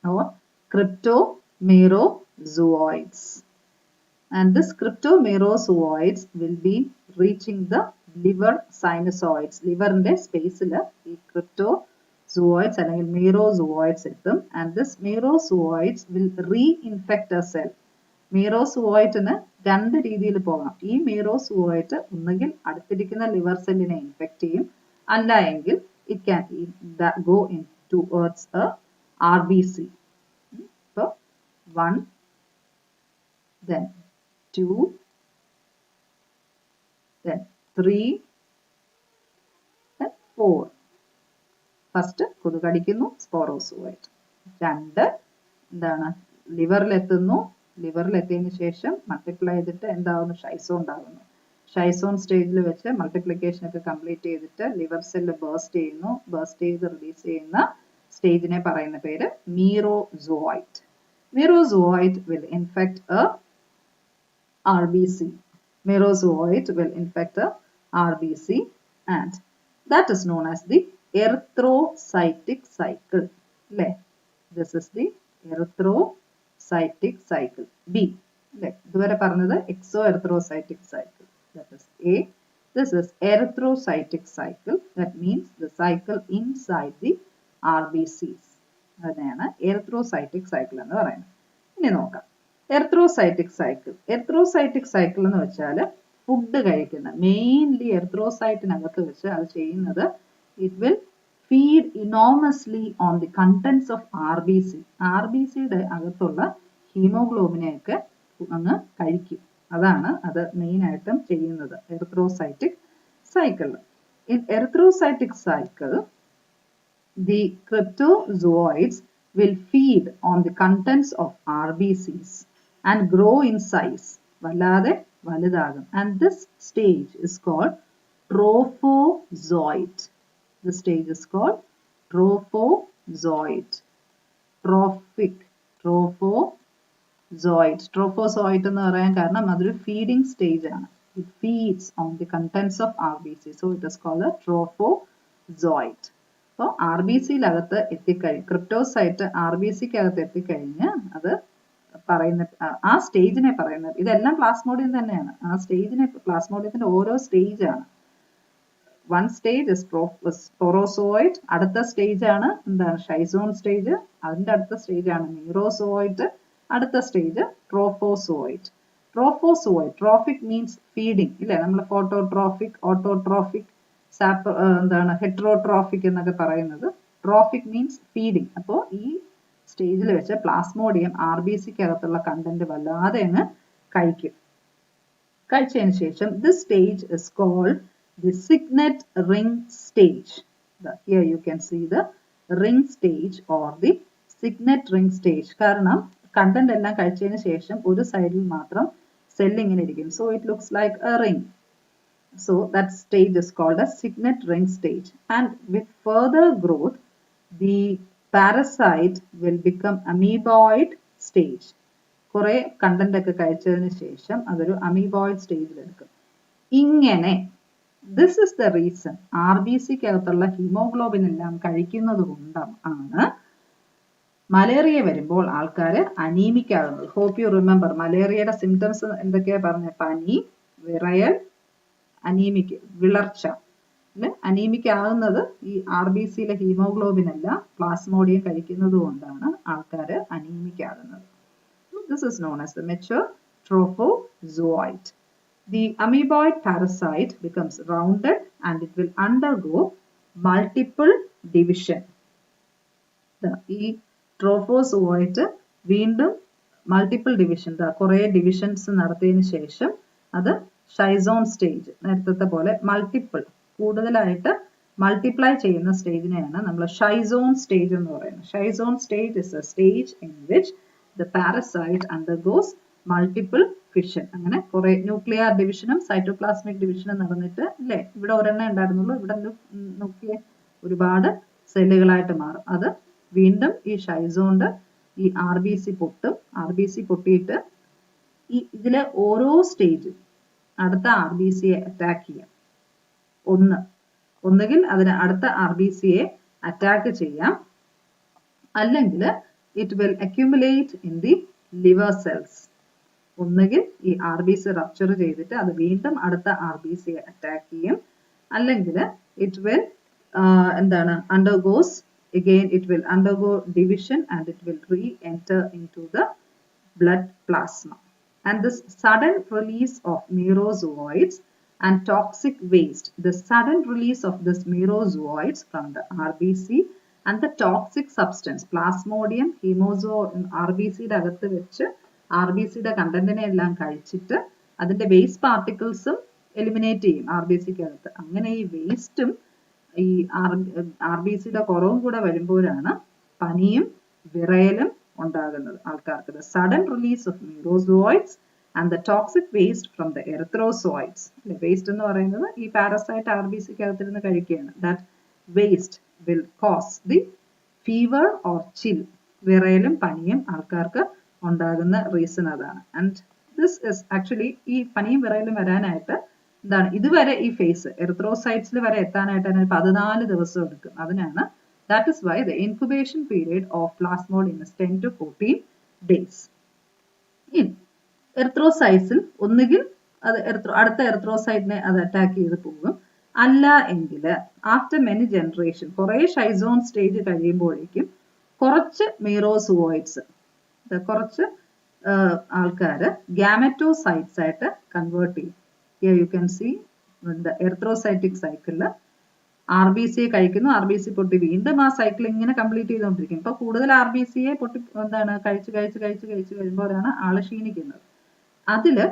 or cryptomerozoites. And this cryptomerozoites will be reaching the liver sinusoids. Liver in the space ഈ cryptozoids അല്ലെങ്കിൽ merozoites എത്തും. And this merozoites will reinfect a cell. Merozoite രണ്ട് രീതിയിൽ പോകാം. ഈ മീറോസൂവായിട്ട് ഒന്നുകിൽ അടുത്തിരിക്കുന്ന liver സെല്ലിനെ ഇൻഫെക്ട് ചെയ്യും, അല്ല എങ്കിൽ it can go in towards A RBC. അപ്പോൾ 1, then 2, then 3, then 4. ഫസ്റ്റ് കൊതു കടിക്കുന്നു, സ്പോറോസൂവായിട്ട്. 2 എന്താണ്, ലിവറിലെത്തുന്നു. ലിവറിലെത്തിയതിനു ശേഷം മൾട്ടിപ്ലൈ ചെയ്തിട്ട് എന്താകുന്നു, ഷൈസോൺ ഉണ്ടാകുന്നു. ഷൈസോൺ സ്റ്റേജിൽ വെച്ച് മൾട്ടിപ്ലിക്കേഷൻ ഒക്കെ കംപ്ലീറ്റ് ചെയ്തിട്ട് ലിവർ സെല്ല് ബേസ്റ്റ് ചെയ്യുന്നു. ബേസ്റ്റ് ചെയ്ത് റിലീസ് ചെയ്യുന്ന സ്റ്റേജിനെ പറയുന്ന പേര് മീറോസോയിറ്റ്. Merozoite will infect a RBC. Merozoite will infect a RBC, and that is known as the erythrocytic cycle. This is the erythrocytic cycle. B. ഇതുവരെ പറഞ്ഞത് exoerythrocytic cycle. That is A. This is erythrocytic cycle. That means the cycle inside the RBCs. അതിനെയാണ് erythrocytic cycle എന്ന് പറയുന്നത്. ഇനി നോക്കാം erythrocytic cycle. Erythrocytic cycle എന്ന് വെച്ചാൽ food കഴിക്കുന്ന, മെയിൻലി എറിത്രോസൈറ്റിനകത്ത് വെച്ച് അത് ചെയ്യുന്നത്, it will feed enormously on the contents of RBC. RBCയുടെ അകത്തുള്ള ഹീമോഗ്ലോബിനെയൊക്കെ അങ്ങ് കഴിക്കും. അതാണ് അത് മെയിൻ ആയിട്ടും ചെയ്യുന്നത് erythrocytic cycle. In erythrocytic cycle, the cryptozoites will feed on the contents of RBCs and grow in size. വല്ലാതെ വലുതാകും. And this stage is called trophozoite. This stage is called trophozoite. Trophozoite എന്ന് പറയാൻ കാരണം അതൊരു feeding stage ആണ്. It feeds on the contents of RBC. So it is called a trophozoite. അപ്പോൾ RBCയിലകത്ത് എത്തിക്കഴിഞ്ഞ്, ക്രിപ്റ്റോസൈറ്റ് RBCക്കകത്ത് എത്തിക്കഴിഞ്ഞ് അത് പറയുന്ന ആ സ്റ്റേജിനെ പറയുന്നത്, ഇതെല്ലാം പ്ലാസ്മോഡിയം തന്നെയാണ്. ആ സ്റ്റേജിനെ, പ്ലാസ്മോഡിയത്തിന്റെ ഓരോ സ്റ്റേജ് ആണ്. 1 സ്റ്റേജ് സ്പോറോസോയിറ്റ്, അടുത്ത സ്റ്റേജ് ആണ് എന്താണ്, ഷൈസോൺ സ്റ്റേജ്, അതിന്റെ അടുത്ത സ്റ്റേജ് ആണ് മീറോസോയിറ്റ്, അടുത്ത stage trophozoite. Trophic means feeding ഇല്ലേ, നമ്മൾ ഫോട്ടോട്രോഫിക്, ഓട്ടോട്രോഫിക്, എന്താണ് ഹെട്രോട്രോഫിക് എന്നൊക്കെ പറയുന്നത്. Trophic means feeding. അപ്പോൾ ഈ സ്റ്റേജിൽ വെച്ച് പ്ലാസ്മോഡിയം RBCക്കകത്തുള്ള കണ്ടന്റ് വല്ലാതെ അങ്ങ് കഴിക്കും. കഴിച്ചതിന് ശേഷം this stage is called the signet ring stage. Here you can see the ring stage or the signet ring stage. കാരണം കണ്ടന്റ് എല്ലാം കഴിച്ചതിന് ശേഷം ഒരു സൈഡിൽ മാത്രം സെൽ ഇങ്ങനെ ഇരിക്കും. So it looks like a ring. So that stage is called a signet ring stage. And with further growth, the parasite will become amoeboid stage. കുറെ കണ്ടന്റ് ഒക്കെ കഴിച്ചതിന് ശേഷം അതൊരു അമീബോയിഡ് സ്റ്റേജിൽ എടുക്കും. ഇങ്ങനെ ദിസ് ഇസ് ദ റീസൺ RBCക്കകത്തുള്ള haemoglobin എല്ലാം കഴിക്കുന്നത് കൊണ്ടാണ് മലേറിയ വരുമ്പോൾ ആൾക്കാർ അനീമിക് ആകുന്നത്. ഹോപ്പ് യു റിമെമ്പർ മലേറിയയുടെ സിംറ്റംസ് എന്തൊക്കെയാ പറഞ്ഞ, പനി, വിറയൽ, അനീമിക്, വിളർച്ച. അനീമിക് ആകുന്നത് ഈ RBCയിലെ ഹീമോഗ്ലോബിൻ അല്ല, പ്ലാസ്മോഡിയം കഴിക്കുന്നത് കൊണ്ടാണ് ആൾക്കാർ അനീമിക് ആകുന്നത്. This is known as the mature trophozoite. The amoeboid parasite becomes rounded and it will undergo multiple division. ഈ ട്രോഫോസോയിറ്റ് വീണ്ടും മൾട്ടിപ്പിൾ ഡിവിഷൻ, കുറെ ഡിവിഷൻസ് നടത്തിയതിനു ശേഷം അത് ഷൈസോൺ സ്റ്റേജ്, നേരത്തെ പോലെ മൾട്ടിപ്പിൾ, കൂടുതലായിട്ട് മൾട്ടിപ്ലൈ ചെയ്യുന്ന സ്റ്റേജിനെയാണ് നമ്മൾ ഷൈസോൺ സ്റ്റേജ് എന്ന് പറയുന്നത്. ഷൈസോൺ stage is a stage in which the parasite undergoes multiple fission. അങ്ങനെ കുറെ ന്യൂക്ലിയർ ഡിവിഷനും സൈറ്റോപ്ലാസ്മിക് ഡിവിഷനും നടന്നിട്ട് അല്ലേ, ഇവിടെ ഒരെണ്ണം ഉണ്ടായിരുന്നുള്ളൂ, ഇവിടെ നോക്കിയേ ഒരുപാട് സെല്ലുകളായിട്ട് മാറും. അത് വീണ്ടും ഈ ഷൈസോണ്ട് ഈ RBC പൊട്ടും. RBC പൊട്ടിയിട്ട് ഈ ഇതിലെ ഓരോ സ്റ്റേജും അടുത്ത RBCയെ അറ്റാക്ക് ചെയ്യാം. ഒന്നുകിൽ അതിന് അടുത്ത RBCയെ അറ്റാക്ക് ചെയ്യാം, അല്ലെങ്കിൽ it will accumulate in the liver cells. ഒന്നുകിൽ ഈ RBC റപ്ചർ ചെയ്തിട്ട് അത് വീണ്ടും അടുത്ത RBCയെ അറ്റാക്ക് ചെയ്യും, അല്ലെങ്കിൽ it will undergoes again, it will undergo division and it will re-enter into the blood plasma. And this sudden release of merozoites and toxic waste, the sudden release of this merozoites from the RBC and the toxic substance, plasmodium, RBC അകത്ത് വെച്ച് RBCയുടെ കണ്ടന്റിനെ എല്ലാം കഴിച്ചിട്ട് അതിന്റെ waste പാർട്ടിക്കിൾസും eliminate ചെയ്യും RBCക്ക് അകത്ത്. അങ്ങനെ ഈ വേസ്റ്റും ഈ RBCയുടെ കുറവും കൂടെ വരുമ്പോഴാണ് പനിയും വിറയലും ഉണ്ടാകുന്നത് ആൾക്കാർക്ക്. The sudden release of merozoites and the toxic waste from the erythrocytes. Waste എന്ന് പറയുന്നത് ഈ പാരസൈറ്റ് RBCക്ക് അകത്തിരുന്ന് കഴിക്കുകയാണ്. That waste will cause the fever or chill. വിറയലും പനിയും ആൾക്കാർക്ക് ഉണ്ടാകുന്ന റീസൺ അതാണ്. ആൻഡ് ദിസ് ഇസ് ആക്ച്വലി ഈ പനിയും വിറയലും വരാനായിട്ട് എന്താണ് ഇതുവരെ ഈ ഫേസ് എറിത്രോസൈറ്റ്സിൽ വരെ എത്താനായിട്ട് അതിന് 14 ദിവസം എടുക്കും. അതിനാണ് that is why the incubation period of Plasmodium is 10 to 14 days. In എറിത്രോസൈറ്റ്സിൽ ഒന്നുകിൽ അത് അടുത്ത എറിത്രോസൈറ്റിനെ അത് അറ്റാക്ക് ചെയ്ത് പോകും. അല്ല എങ്കിൽ ആഫ്റ്റർ മെനി ജനറേഷൻ കുറേ ഷൈസോൺ സ്റ്റേജ് കഴിയുമ്പോഴേക്കും കുറച്ച് മീറോസുവോയിഡ്സ് കുറച്ച് ആൾക്കാർ ഗാമറ്റോസൈറ്റ്സ് ആയിട്ട് കൺവേർട്ട് ചെയ്യും. Here you can see the erythrocytic cycle. RBC കഴിക്കുന്നു, RBC പൊട്ടി വീണ്ടും ആ സൈക്കിൾ ഇങ്ങനെ കംപ്ലീറ്റ് ചെയ്തുകൊണ്ടിരിക്കും. ഇപ്പൊ കൂടുതൽ RBCയെ പൊട്ടി എന്താണ് കഴിച്ച് കഴിയുമ്പോഴാണ് ആള് ക്ഷീണിക്കുന്നത്. അതില്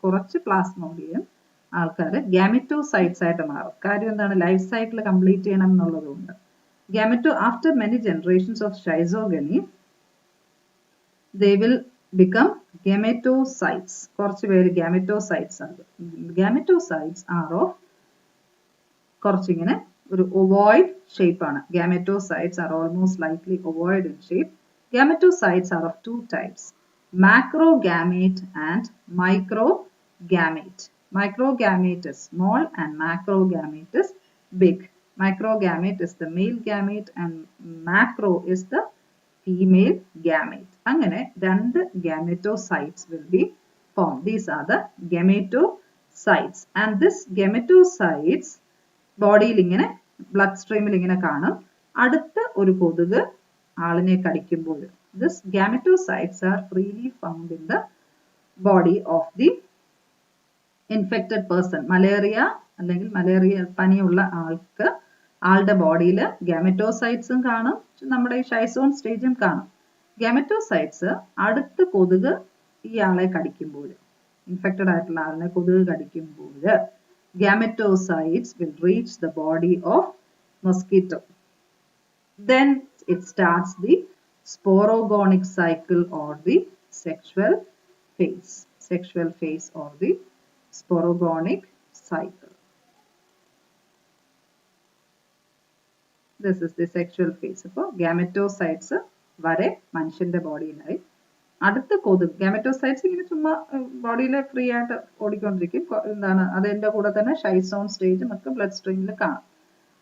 കുറച്ച് പ്ലാസ്മോഡിയം ആൾക്കാര് ഗാമറ്റോസൈറ്റ്സ് ആയിട്ട് മാറും. കാര്യം എന്താണ്, ലൈഫ് സൈക്കിൾ കംപ്ലീറ്റ് ചെയ്യണം എന്നുള്ളതുകൊണ്ട്. After many generations of schizogeny, they will become gametocytes. കുറച്ച് പേര് gametocytes ആണ്. Gametocytes are of കുറച്ചിങ്ങനെ ഒരു ovoid shape ആണ്. Gametocytes are almost likely ovoid in shape. Gametocytes are of two types, macrogamete and microgamete. Microgamete is small and macrogamete is big. Microgamete is the male gamete and macro is the female gamete. അങ്ങനെ രണ്ട് gametocytes will be formed. These are the gametocytes. And this gametocytes ബോഡിയിൽ ഇങ്ങനെ blood സ്ട്രീമിൽ ഇങ്ങനെ കാണും. അടുത്ത ഒരു കൊതുക് ആളിനെ കടിക്കുമ്പോൾ this gametocytes are freely found in the body of the infected person. Malaria അല്ലെങ്കിൽ മലേറിയ പനിയുള്ള ആളുടെ ബോഡിയിൽ ഗാമറ്റോസൈറ്റ്സും കാണും, നമ്മുടെ ഈ ഷൈസോൺ സ്റ്റേജും കാണും. ഗാമറ്റോസൈറ്റ്സ് അടുത്ത കൊതുക് ഈ ആളെ കടിക്കുമ്പോൾ, ഇൻഫെക്റ്റഡ് ആയിട്ടുള്ള ആളിനെ കൊതുക് കടിക്കുമ്പോൾ gametocytes will reach the body of mosquito. Then it starts the sporogonic cycle or the sexual phase or the sporogonic cycle. This is the sexual phase. അപ്പോൾ gametocytes വരെ മനുഷ്യന്റെ ബോഡിയിലായി. അടുത്ത കൊതുക് ഗാമറ്റോസൈറ്റ്സ് ഇങ്ങനെ ചുമ്മാ ബോഡിയിൽ ഫ്രീ ആയിട്ട് ഓടിക്കൊണ്ടിരിക്കും. എന്താണ് അതിന്റെ കൂടെ തന്നെ ഷൈസോൺ സ്റ്റേജും ഒക്കെ ബ്ലഡ് സ്ട്രീമിൽ കാണാം.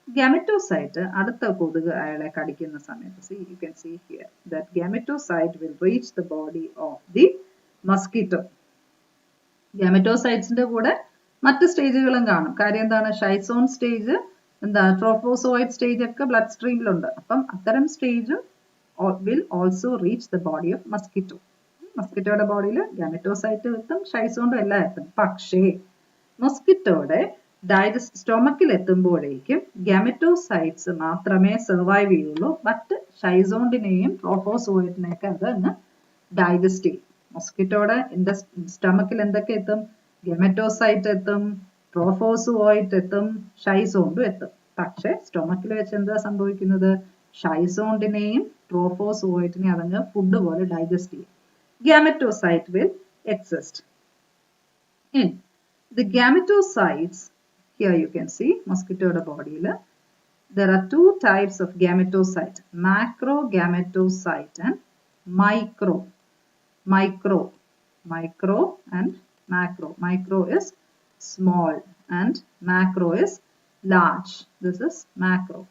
ഗാമറ്റോസൈറ്റ് അടുത്ത കൊതുക് അയാളെ കടിക്കുന്ന സമയത്ത് you can see here that gametocyte will reach the body of the mosquito. ഗാമറ്റോസൈറ്റ്സിന്റെ കൂടെ മറ്റ് സ്റ്റേജുകളും കാണും. കാര്യം എന്താണ്, ഷൈസോൺ സ്റ്റേജ് ട്രോഫോസോയിഡ് സ്റ്റേജ് ഒക്കെ ബ്ലഡ് സ്ട്രീമിലുണ്ട്. അപ്പം അത്തരം സ്റ്റേജും will also reach the body of mosquito. മസ്കിറ്റോയുടെ ബോഡിയിൽ ഗാമറ്റോസൈറ്റ് എത്തും, ഷൈസോണ്ടും എല്ലാം എത്തും. പക്ഷേ മസ്കിറ്റോയുടെ സ്റ്റൊമക്കിൽ എത്തുമ്പോഴേക്കും ഗാമറ്റോസൈറ്റ്സ് മാത്രമേ സർവൈവ് ചെയ്യുള്ളൂ. മറ്റ് ഷൈസോണ്ടിനെയും ട്രോഫോസോയിഡിനെയൊക്കെ അത് അങ്ങ് ഡൈജസ്റ്റ് ചെയ്യും. മസ്കിറ്റോയുടെ സ്റ്റൊമക്കിൽ എന്തൊക്കെ എത്തും? ഗാമറ്റോസൈറ്റ് എത്തും, ട്രോഫോസോയിഡ് എത്തും, ഷൈസോണ്ടും എത്തും. പക്ഷെ സ്റ്റൊമക്കിൽ വെച്ച് എന്താ സംഭവിക്കുന്നത്? ഷൈസോണ്ടിനെയും ട്രോഫോസോയിഡിനെയും അതങ്ങ് ഫുഡ് പോലെ ഡൈജസ്റ്റ് ചെയ്യും. Gametocyte will exist. In the gametocytes, here you can see mosquito body. There are two types of gametocyte, macrogametocyte and micro and macro. Micro is small and macro is large. This is macro.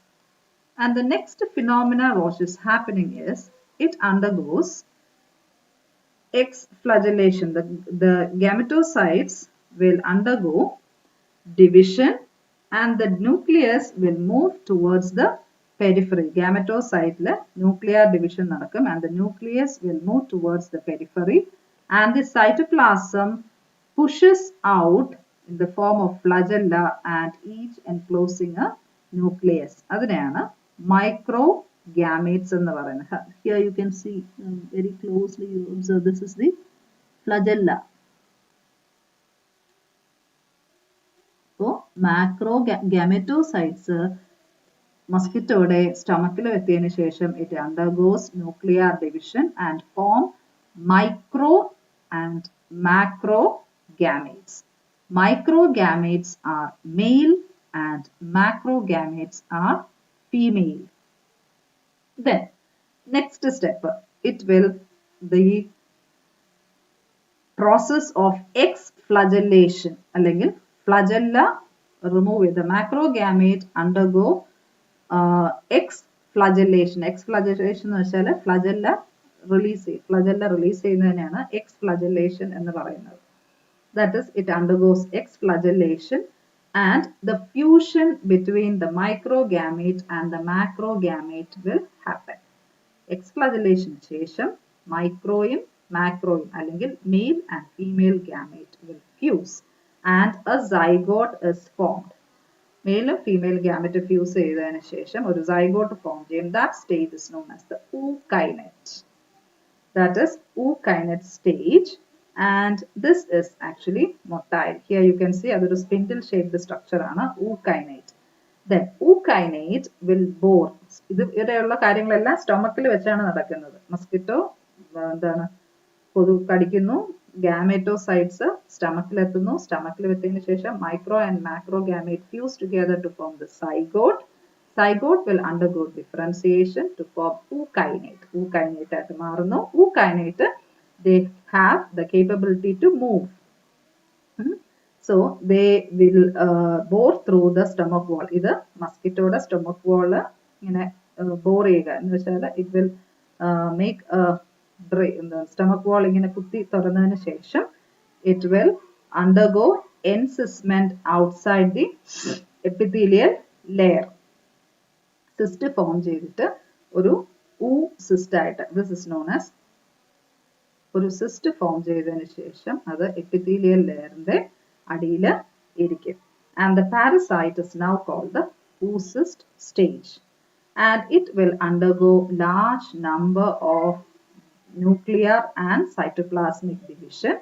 And the next phenomena which is happening is it undergoes exflagellation. The gametocytes will undergo division and the nucleus will move towards the periphery. Gametocyte nuclear division നടക്കും and the nucleus will move towards the periphery and the cytoplasm pushes out in the form of flagella and each enclosing a nucleus. അതിനെയാണ് microgametes എന്ന് പറയുന്നത്. Here you can see very closely, you observe this is the flagella. So macrogametocytes മസ്കിറ്റോയുടെ സ്റ്റൊമക്കിൽ എത്തിയതിനു ശേഷം it undergoes nuclear division and form micro and macrogametes. Microgametes are male and macrogametes are female. Then next step, it will the process of exflagellation അല്ലെങ്കിൽ flagella remove with the macrogamete undergo exflagellation. Exflagellation എന്ന് വെച്ചാൽ flagella release ചെയ്യുന്നതിനാണ് exflagellation എന്ന് പറയുന്നത്. That is, it undergoes exflagellation and the fusion between the microgamete and the macrogamete will happen. Exflagellation ശേഷം microയും macroയും അല്ലെങ്കിൽ male and female gamete will fuse and a zygote is formed. Male and female gamete fuse ചെയ്തതിനു ശേഷം ഒരു zygote form ചെയ്യും. That stage is known as the ookinete. That is ookinete stage, and this is actually motile. Here you can see അതൊരു spindle shaped structure ആണ് ookinete. Then ookinete will bore. ഇവിടെയുള്ള കാര്യങ്ങളെല്ലാം സ്റ്റൊമക്കിൽ വെച്ചാണ് നടക്കുന്നത്. മസ്കിറ്റോ എന്താണ് കടിക്കുന്നു, ഗാമറ്റോസൈറ്റ്സ് സ്റ്റൊമക്കിൽ എത്തുന്നു, സ്റ്റൊമക്കിൽ എത്തിയതിനു ശേഷം micro and macro gamete fuse together to form the zygote. Zygote will undergo differentiation to form ookinete. Ookinete ആയിട്ട് മാറുന്നു. Ookinete, they have the capability to move. So they will bore through the stomach wall. ഇത് മസ്കിറ്റോയുടെ stomach wall ഇങ്ങനെ bore ചെയ്യുക എന്ന് വെച്ചാൽ it will make a stomach wall ഇങ്ങനെ കുത്തി തുറന്നതിന് ശേഷം it will undergo encystment outside the epithelial layer. Cyst form ചെയ്തിട്ട് ഒരു cyst ആയിട്ട്, this is known as ഒരു cyst form ചെയ്തതിന് ശേഷം അത് epithelial layerന്റെ അടിയിൽ ഇരിക്കും. And the parasite is now called the oocyst stage. And it will undergo large number of nuclear and cytoplasmic division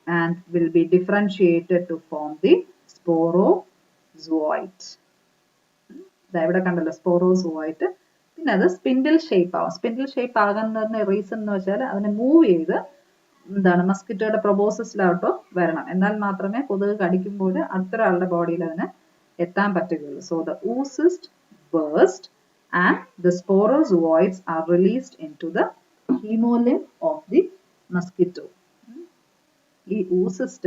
and will be differentiated to form the sporozoite. ഇവിടെ കണ്ടല്ലോ sporozoite. പിന്നെ അത് spindle shape ആവും. Spindle shape ആകുന്നതിന് reason എന്ന് വെച്ചാൽ അതിനെ move ചെയ്ത് എന്താണ് മസ്കിറ്റോയുടെ പ്രൊബോസിസിലോട്ടോ വരണം. എന്നാൽ മാത്രമേ കൊതുക് കടിക്കുമ്പോൾ അടുത്ത ഒരാളുടെ ബോഡിയിൽ അതിന് എത്താൻ പറ്റുകയുള്ളൂ. So the oocyst burst and the sporozoites are released into the hemolymph of the mosquito. ഈ oocyst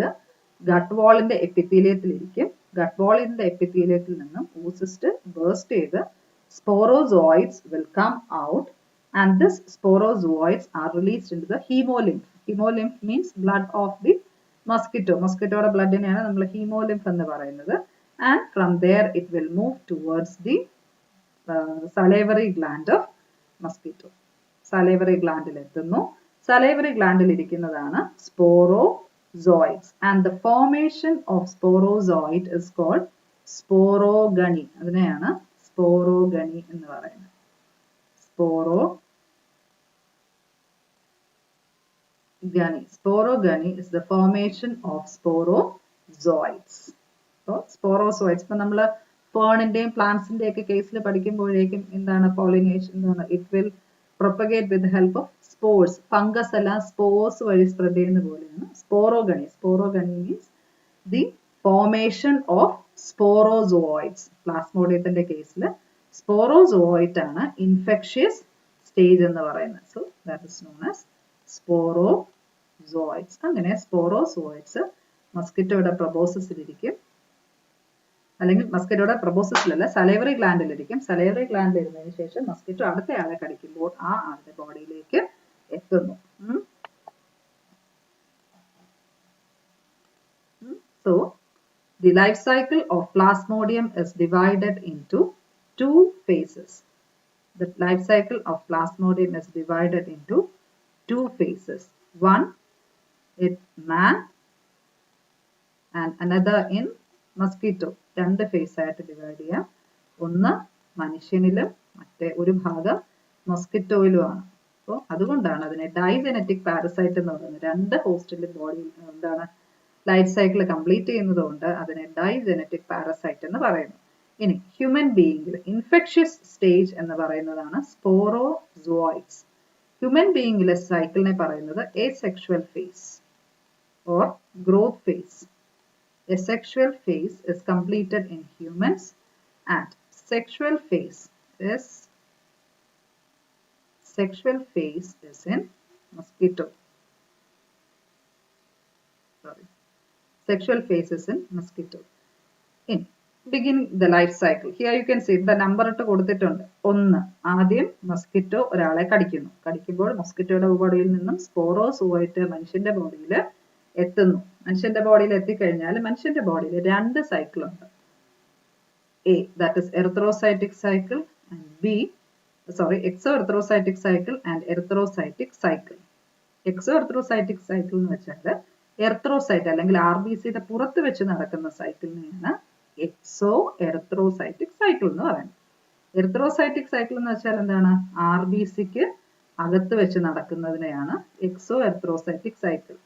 ഗട്ട് വാളിന്റെ എപ്പിത്തീലിയത്തിൽ ഇരിക്കും. ഗട്ട് വാളിന്റെ എപ്പിത്തീലിയത്തിൽ നിന്നും oocyst burst ചെയ്ത് sporozoites will come out, and this sporozoites are released into the hemolymph. Hemolymph means blood of the mosquito. Mosquitoയുടെ ബ്ലഡിനെയാണ് നമ്മൾ hemolymph എന്ന് പറയുന്നത്. And from there it will move towards the salivary gland of mosquito. Salivary glandil എത്തുന്നു. Salivary glandil ഇരിക്കുന്നതാണ് sporozoites, and the formation of sporozoite is called sporogony. അതിനെയാണ് sporogony എന്ന് പറയുന്നത്. Sporogony is the formation of sporozoites. So sporozoites ഇപ്പൊ നമ്മൾ ഫേണിന്റെയും പ്ലാന്റ്സിന്റെയും ഒക്കെ കേസിൽ പഠിക്കുമ്പോഴേക്കും എന്താണ് pollination എന്താണ്, it will propagate with the help of spores. Fungus എല്ലാം spores വഴി സ്പ്രെഡ് ചെയ്യുന്ന പോലെയാണ് sporogony. Sporogony means the formation of sporozoites. പ്ലാസ്മോഡിയത്തിന്റെ കേസിൽ sporozoite ആണ് infectious stage എന്ന് പറയുന്നത്. So that is known as sporozoites. അങ്ങനെ sporozoites മസ്കിറ്റോയുടെ പ്രൊബോസിസിലിരിക്കും, അല്ലെങ്കിൽ മസ്കിറ്റോയുടെ പ്രൊബോസിസിലല്ല സലൈവറി ഗ്ലാൻഡിലിരിക്കും. സലൈവറി ഗ്ലാൻഡിൽ ഇരുന്നതിന് ശേഷം മസ്കിറ്റോ അടുത്ത ആളെ കടിക്കുമ്പോൾ ആ ആളുടെ ബോഡിയിലേക്ക് എത്തുന്നു. So the life cycle of Plasmodium is divided into two phases. The life cycle of Plasmodium is divided into two phases. One, it man and another in mosquito. രണ്ട് phase ആയിട്ട് divide ചെയ്യാം. ഒന്ന് മനുഷ്യനിലും മറ്റേ ഒരു ഭാഗം മൊസ്കിറ്റോയിലുമാണ്. അപ്പോൾ അതുകൊണ്ടാണ് അതിനെ ഡൈജനറ്റിക് പാരസൈറ്റ് എന്ന് പറയുന്നത്. രണ്ട് ഹോസ്റ്റിന്റെ ബോഡി എന്താണ് ലൈഫ് സൈക്കിൾ കംപ്ലീറ്റ് ചെയ്യുന്നതുകൊണ്ട് അതിനെ ഡൈജനറ്റിക് പാരസൈറ്റ് എന്ന് പറയുന്നു. ഇനി ഹ്യൂമൻ ബീയിങ്ങിൽ ഇൻഫെക്ഷ്യസ് സ്റ്റേജ് എന്ന് പറയുന്നതാണ് സ്പോറോസോയിഡ്സ്. ഹ്യൂമൻ ബീയിങ്ങിലെ സൈക്കിളിനെ പറയുന്നത് asexual phase or growth phase. Asexual phase is completed in humans and sexual phase is in mosquito. Sexual phase is in mosquito. In beginning the life cycle, here you can see the number ഇട്ട് കൊടുത്തിട്ടുണ്ട്. 1 ആദ്യം mosquito ഒരാളെ കടിക്കുന്നു. കടിക്കുമ്പോൾ മസ്കിറ്റോയുടെ ബോഡിയിൽ നിന്നും സ്പോറോസോയിറ്റ് മനുഷ്യന്റെ ബോഡിയിൽ എത്തുന്നു. മനുഷ്യന്റെ ബോഡിയിൽ എത്തിക്കഴിഞ്ഞാൽ മനുഷ്യന്റെ ബോഡിയിൽ 2 സൈക്കിൾ ഉണ്ട്. A, that is erythrocytic cycle, and exoerythrocytic cycle and erythrocytic cycle. Exoerythrocytic cycle എന്ന് വെച്ചാൽ എർത്രോസൈറ്റ് അല്ലെങ്കിൽ RBCയുടെ പുറത്ത് വെച്ച് നടക്കുന്ന സൈക്കിളിനെയാണ് എക്സോ എർത്രോസൈറ്റിക് സൈക്കിൾ എന്ന് പറയുന്നത്. എർത്രോസൈറ്റിക് സൈക്കിൾ എന്ന് വെച്ചാൽ എന്താണ്? RBCക്ക് അകത്ത് വെച്ച് നടക്കുന്നതിനെയാണ് exo erythrocytic cycle.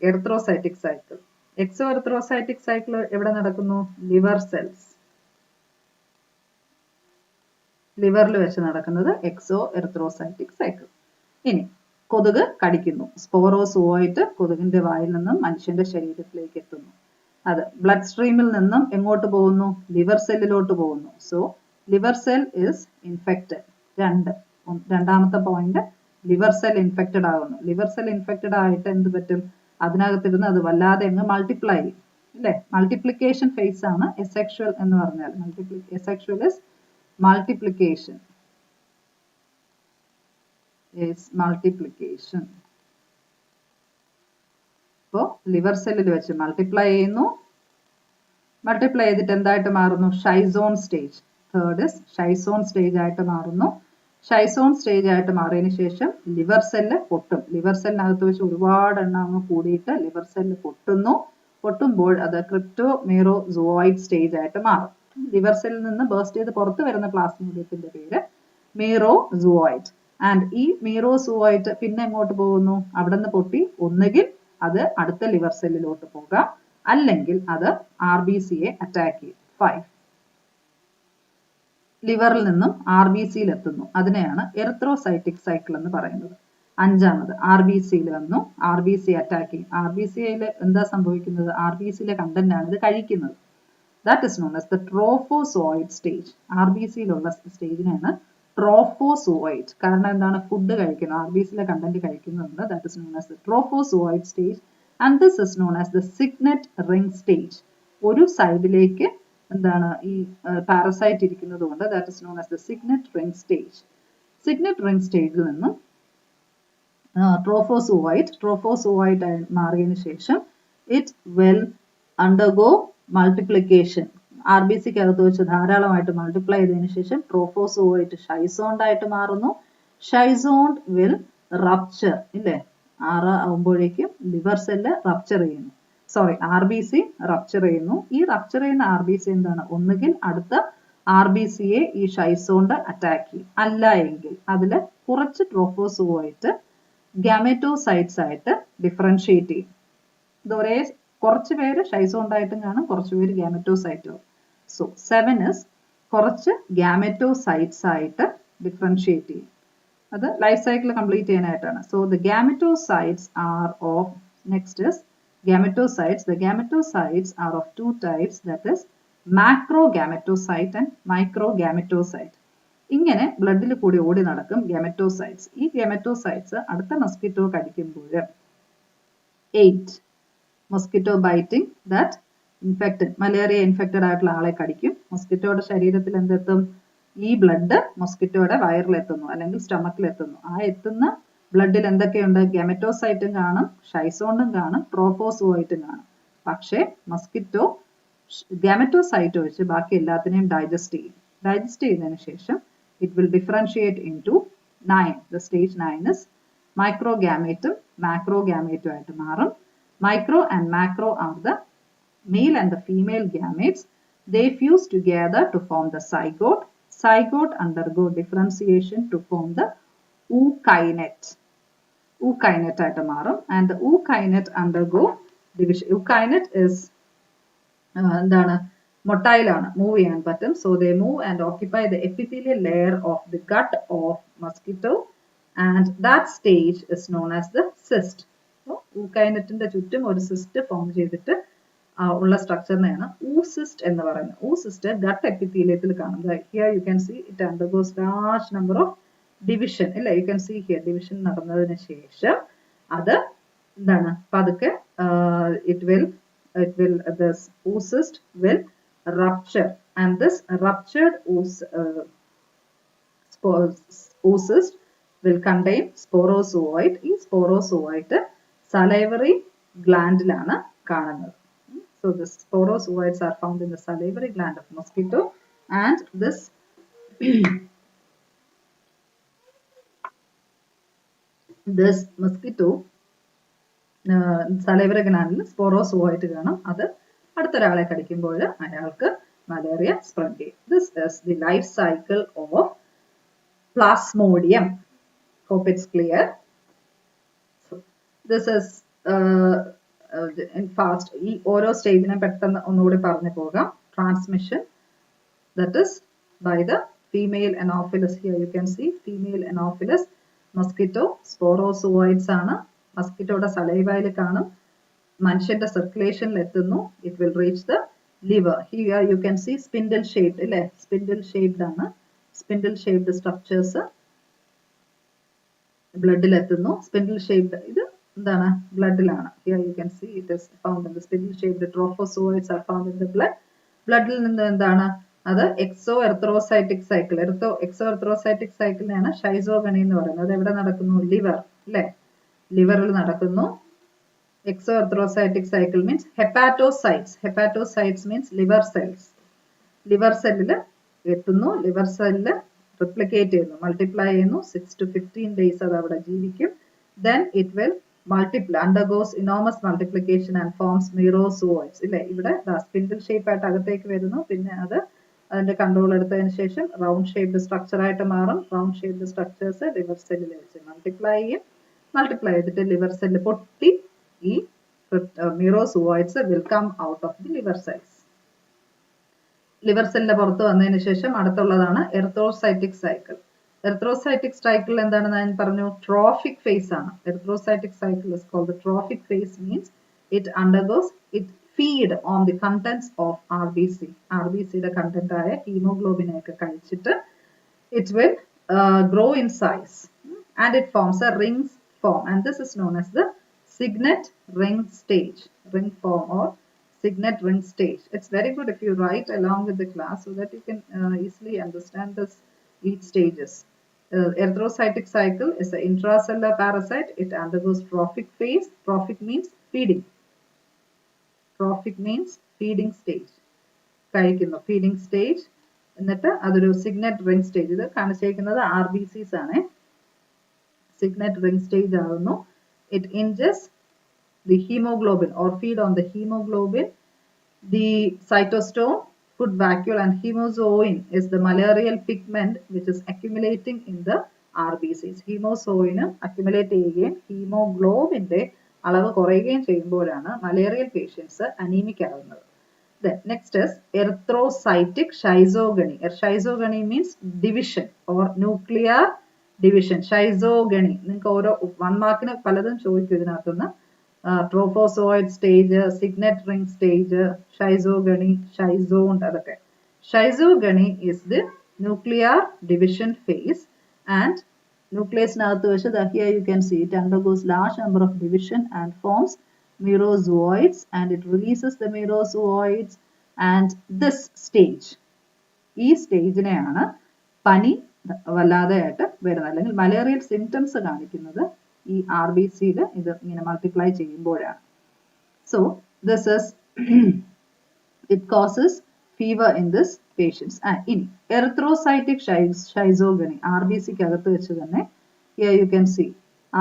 Erythrocytic cycle. Exo erythrocytic cycle എവിടെ നടക്കുന്നു? Liver cells. ലിവറിൽ വെച്ച് നടക്കുന്നത് എക്സോ എർത്രോസൈറ്റിക് സൈക്കിൾ. ഇനി കൊതുക് കടിക്കുന്നു. സ്പോറോസോയിറ്റ് കൊതുകിന്റെ വായിൽ നിന്നും മനുഷ്യന്റെ ശരീരത്തിലേക്ക് എത്തുന്നു. അത് ബ്ലഡ് സ്ട്രീമിൽ നിന്നും എങ്ങോട്ട് പോകുന്നു? ലിവർ സെല്ലിലോട്ട് പോകുന്നു. So liver cell is infected. രണ്ടാമത്തെ പോയിന്റ്, ലിവർ സെൽ ഇൻഫെക്റ്റഡ് ആകുന്നു. ലിവർ സെൽ ഇൻഫെക്റ്റഡ് ആയിട്ട് എന്ത് പറ്റും? അതിനകത്തിരുന്ന് അത് വല്ലാതെ അങ്ങ് മൾട്ടിപ്ലൈ ചെയ്യും, അല്ലേ? മൾട്ടിപ്ലിക്കേഷൻ ഫേസ് ആണ് എസെക്ഷൽ എന്ന് പറഞ്ഞാൽ. Asexual is multiplication. അപ്പോൾ ലിവർ സെല്ലിൽ വെച്ച് മൾട്ടിപ്ലൈ ചെയ്യുന്നു. മൾട്ടിപ്ലൈ ചെയ്തിട്ട് എന്തായിട്ട് മാറുന്നു? ഷൈസോൺ സ്റ്റേജ്. തേർഡ് ഇസ് ഷൈസോൺ സ്റ്റേജ് ആയിട്ട് മാറുന്നു. ഷൈസോൺ സ്റ്റേജ് ആയിട്ട് മാറിയതിനു ശേഷം ലിവർ സെല്ല് പൊട്ടും. ലിവർ സെല്ലിനകത്ത് വെച്ച് ഒരുപാട് എണ്ണം അങ്ങ് കൂടിയിട്ട് ലിവർ സെല്ല് പൊട്ടുന്നു. പൊട്ടുമ്പോൾ അത് ക്രിപ്റ്റോമീറോസോയിഡ് സ്റ്റേജ് ആയിട്ട് മാറും. ലിവർ സെല്ലിൽ നിന്ന് ബേസ്റ്റ് ചെയ്ത് പുറത്ത് വരുന്ന പ്ലാസ്മോഡിയത്തിന്റെ പേര് മീറോസോയിഡ്. ആൻഡ് ഈ മീറോസോയിഡ് പിന്നെ എങ്ങോട്ട് പോകുന്നു? അവിടെ നിന്ന് പൊട്ടി ഒന്നുകിൽ അത് അടുത്ത ലിവർ സെല്ലിലോട്ട് പോകാം, അല്ലെങ്കിൽ അത് RBCയെ അറ്റാക്ക് ചെയ്യും. 5 ലിവറിൽ നിന്നും RBCയിൽ എത്തുന്നു. അതിനെയാണ് എറിത്രോസൈറ്റിക് സൈക്കിൾ എന്ന് പറയുന്നത്. 5ാമത് RBCയിൽ വന്നു, RBC അറ്റാക്ക് ചെയ്യും. RBCയിൽ എന്താ സംഭവിക്കുന്നത്? RBCയിലെ കണ്ടന്റ് ആണ് ഇത് കഴിക്കുന്നത്. That is known as the trophozoite stage. RBCയിലുള്ള സ്റ്റേജിനാണ് trophozoite. കാരണം എന്താണ്? ഫുഡ് കഴിക്കുന്നത്, RBCയിലെ കണ്ടന്റ് കഴിക്കുന്നുണ്ട്. That is known as the trophozoite stage. And this is known as the signet ring stage. ഒരു സൈഡിലേക്ക് എന്താണ് ഈ പാരസൈറ്റ് ഇരിക്കുന്നത് കൊണ്ട് that is known as the signet ring stage. Signet ring സ്റ്റേജിൽ നിന്നും trophozoite ആയി മാറിയതിനു ശേഷം it will undergo multiplication. RBCക്ക് അകത്ത് വെച്ച് ധാരാളമായിട്ട് മൾട്ടിപ്ലൈ ചെയ്തതിനു ശേഷം ട്രോഫോസോയിറ്റ് ഷൈസോണ്ട് ആയിട്ട് മാറുന്നു. ഷൈസോണ്ട് വിൽ റപ്ചർ, ഇല്ലേ? 6 ആവുമ്പോഴേക്കും ലിവർ സെല്ല് റപ്ചർ ചെയ്യുന്നു. RBC റപ്ചർ ചെയ്യുന്നു. ഈ റപ്ചർ ചെയ്യുന്ന RBC എന്താണ്? ഒന്നുകിൽ അടുത്ത RBCയെ ഈ ഷൈസോണ്ട് അറ്റാക്ക് ചെയ്യും, അല്ല എങ്കിൽ അതിൽ കുറച്ച് ട്രോഫോസോയിറ്റ് ഗാമെറ്റോസൈറ്റ്സ് ആയിട്ട് ഡിഫറൻഷിയേറ്റ് ചെയ്യും. ഇത് ഒരേ കുറച്ച് പേര് ഷൈസോണ്ടായിട്ടും കാണും, കുറച്ച് പേര് ഗാമെറ്റോസൈറ്റും. സോ 7 is കുറച്ച് ഗാമെറ്റോസൈറ്റ്സ് ആയിട്ട് ഡിഫറൻഷിയേറ്റ് ചെയ്യും. അത് ലൈഫ് സൈക്കിൾ കംപ്ലീറ്റ് ചെയ്യാനായിട്ടാണ്. So the gametocytes are of gametophytes. The gametophytes are of 2 types, that is macrogametocyte and microgametocyte. ഇങ്ങനെ ബ്ലഡിൽ കൂടി ഓടി നടക്കും ഗാമെറ്റോസൈറ്റ്സ്. ഈ ഗാമെറ്റോസൈറ്റ്സ് അടുത്ത മസ്കിറ്റോ കടിക്കുമ്പോൾ 8 mosquito biting that infected, മലേറിയ ഇൻഫെക്റ്റഡ് ആയിട്ടുള്ള ആളെ കടിക്കും. മൊസ്കിറ്റോയുടെ ശരീരത്തിൽ എന്തെത്തും? ഈ ബ്ലഡ് മൊസ്കിറ്റോയുടെ വയറിലെത്തുന്നു അല്ലെങ്കിൽ സ്റ്റമക്കിലെത്തുന്നു. ആ എത്തുന്ന ബ്ലഡിൽ എന്തൊക്കെയുണ്ട്? ഗാമെറ്റോസൈറ്റും കാണും, ഷൈസോണ്ടും കാണും, ട്രോഫോസോയിറ്റും കാണും. പക്ഷേ മസ്കിറ്റോ ഗാമെറ്റോസൈറ്റ് വെച്ച് ബാക്കി എല്ലാത്തിനെയും ഡൈജസ്റ്റ് ചെയ്യും. ഡൈജസ്റ്റ് ചെയ്തതിനു ശേഷം it will differentiate into 9. The stage 9 is മൈക്രോഗാമേറ്റും മാക്രോഗാമേറ്റും ആയിട്ട് മാറും. Micro and macro are the male and the female gametes. They fuse together to form the zygote. Zygote undergo differentiation to form the ookinete. Ookinete ആയിട്ട് മാറും. And the ookinete undergo division. Ookinete is എന്താണ് motile ആണ്, move ചെയ്യാൻ പറ്റും. So they move and occupy the epithelial layer of the gut of mosquito, and that stage is known as the cyst. So ookinetന്റെ ചുറ്റും ഒരു cyst form ചെയ്തിട്ട് ഉള്ള സ്ട്രക്ചറിനെയാണ് oocyst എന്ന് പറയുന്നത്. oocyst gut epithelial കാണും. Here you can see it undergoes large number of division. ഇല്ല, you can see here division നടന്നതിന് ശേഷം അത് എന്താണ് പതുക്കെ this oocyst will rupture, and this ruptured oocyst will contain sporozoite. ഈ sporozoite salivary gland-ലാണ് കാണുന്നത്. So the sporozoites are found in the salivary gland of mosquito, and this this mosquito salivary gland sporozoite കാണും. അത് അടുത്തൊരാളെ കടിക്കുമ്പോൾ അയാൾക്ക് malaria spread ചെയ്യും. This is the life cycle of Plasmodium. Hope it's clear. So, this is in fast. ഈ ഓരോ സ്റ്റേജിനെ പെട്ടെന്ന് ഒന്നുകൂടി പറഞ്ഞു പോകാം. Transmission, that is by the female Anopheles. Here you can see female Anopheles mosquito sporozoites ആണ്. മസ്കിറ്റോയുടെ സലൈവയിൽ കാണും. മനുഷ്യന്റെ സർക്കുലേഷനിൽ എത്തുന്നു. It will reach the liver. Here you can see spindle shaped, അല്ലേ? Spindle shaped ആണ്. Spindle shaped structures ബ്ലഡിൽ എത്തുന്നു. Spindle shaped ഇത് എന്താണ് ബ്ലഡിലാണ്. Here you can see it is found in the spindle shaped trophozoites are found in the blood. ബ്ലഡിൽ നിന്ന് എന്താണ് അത് എക്സോ എർത്രോസൈറ്റിക് സൈക്കിൾ. എക്സോ എർത്രോസൈറ്റിക് സൈക്കിളിനെയാണ് ഷൈസോഗണി എന്ന് പറയുന്നത്. അത് എവിടെ നടക്കുന്നു? ലിവർ, അല്ലേ? ലിവറിൽ നടക്കുന്നു. Exoerythrocytic cycle means hepatocytes. Hepatocytes means liver cells. Liver cell എത്തുന്നു. liver cell replicate ചെയ്യുന്നു, multiply ചെയ്യുന്നു. 6 to 15 days അത് അവിടെ ജീവിക്കും. Then it will multiply, undergoes enormous multiplication and forms merozoites. ഇല്ലേ, ഇവിടെ സ്പിൻഡിൽ ഷേപ്പ് ആയിട്ട് അകത്തേക്ക് വരുന്നു. പിന്നെ അത് അതിന്റെ കൺട്രോൾ എടുത്തതിന് ശേഷം റൗണ്ട് ഷേപ്ഡ് സ്ട്രക്ചർ ആയിട്ട് മാറും. റൗണ്ട് ഷേപ്ഡ് സ്ട്രക്ചേഴ്സ് ലിവർ സെല്ലിൽ വെച്ച് മൾട്ടിപ്ലൈ ചെയ്യും. മൾട്ടിപ്ലൈ ചെയ്തിട്ട് ലിവർ സെല്ല് പൊട്ടി ഈ merozoites will come out of the liver cells. Liver സെല്ലിന്റെ പുറത്ത് വന്നതിന് ശേഷം അടുത്തുള്ളതാണ് എർത്രോസൈറ്റിക് സൈക്കിൾ. എർത്രോസൈറ്റിക് സൈക്കിൾ എന്താണെന്ന് ഞാൻ പറഞ്ഞു? ട്രോഫിക് ഫേസ് ആണ്. Erythrocytic cycle is called the trophic phase, means it undergoes, it feed on the contents of RBC. RBCയുടെ content ആയ ഹീമോഗ്ലോബിനെ ഒക്കെ കഴിച്ചിട്ട് it will grow in size, and it forms a ring form, and this is known as the signet ring stage. Ring form or signet ring stage. It's very good if you write along with the class so that you can easily understand this each stages. Erythrocytic cycle is an intracellular parasite. It undergoes trophic phase. Trophic means feeding. Trophic means feeding stage. കഴിക്കുന്നു, feeding stage. എന്നിട്ട് അതൊരു Signet ring stage. ഇത് കാണിച്ചിരിക്കുന്നത് RBCs ആണ്. Signet ring stage ആകുന്നു. It ingests the hemoglobin or feed on the hemoglobin, the cytostome, food vacuole, and hemozoin is the malarial pigment which is accumulating in the RBCs. Hemozoin accumulate ചെയ്യുകയും ഹീമോഗ്ലോബിന്റെ അളവ് കുറയുകയും ചെയ്യുമ്പോഴാണ് malarial patients anaemic ആകുന്നത്. Then next is erythrocytic schizogony. Schizogony means division or nuclear division. Schizogony നിങ്ങൾക്ക് ഓരോ 1 മാർക്കിന് പലതും ചോദിക്കും ഇതിനകത്തുനിന്ന്. ട്രോഫോസോയിഡ് സ്റ്റേജ്, സിഗ്നറ്റ് റിംഗ് സ്റ്റേജ്, ഷൈസോഗണി, ഷൈസോണ്ട്, അതൊക്കെ. ഷൈസോഗണി is the nuclear division phase, and nucleusനകത്ത് വെച്ച് here you can see it undergoes large number of division and forms merozoites, and it releases the merozoites, and this stage, ഈ സ്റ്റേജിനെയാണ് പനി വല്ലാതെ ആയിട്ട് വരുന്നത്, അല്ലെങ്കിൽ malarial symptoms കാണിക്കുന്നത് ഈ RBCയിൽ ഇത് ഇങ്ങനെ മൾട്ടിപ്ലൈ ചെയ്യുമ്പോഴാണ്. So this is it causes fever in this patients. ഇനി എറിത്രോസൈറ്റിക് ഷൈസോഗണി RBCക്ക് അകത്ത് വെച്ച് തന്നെ here you can see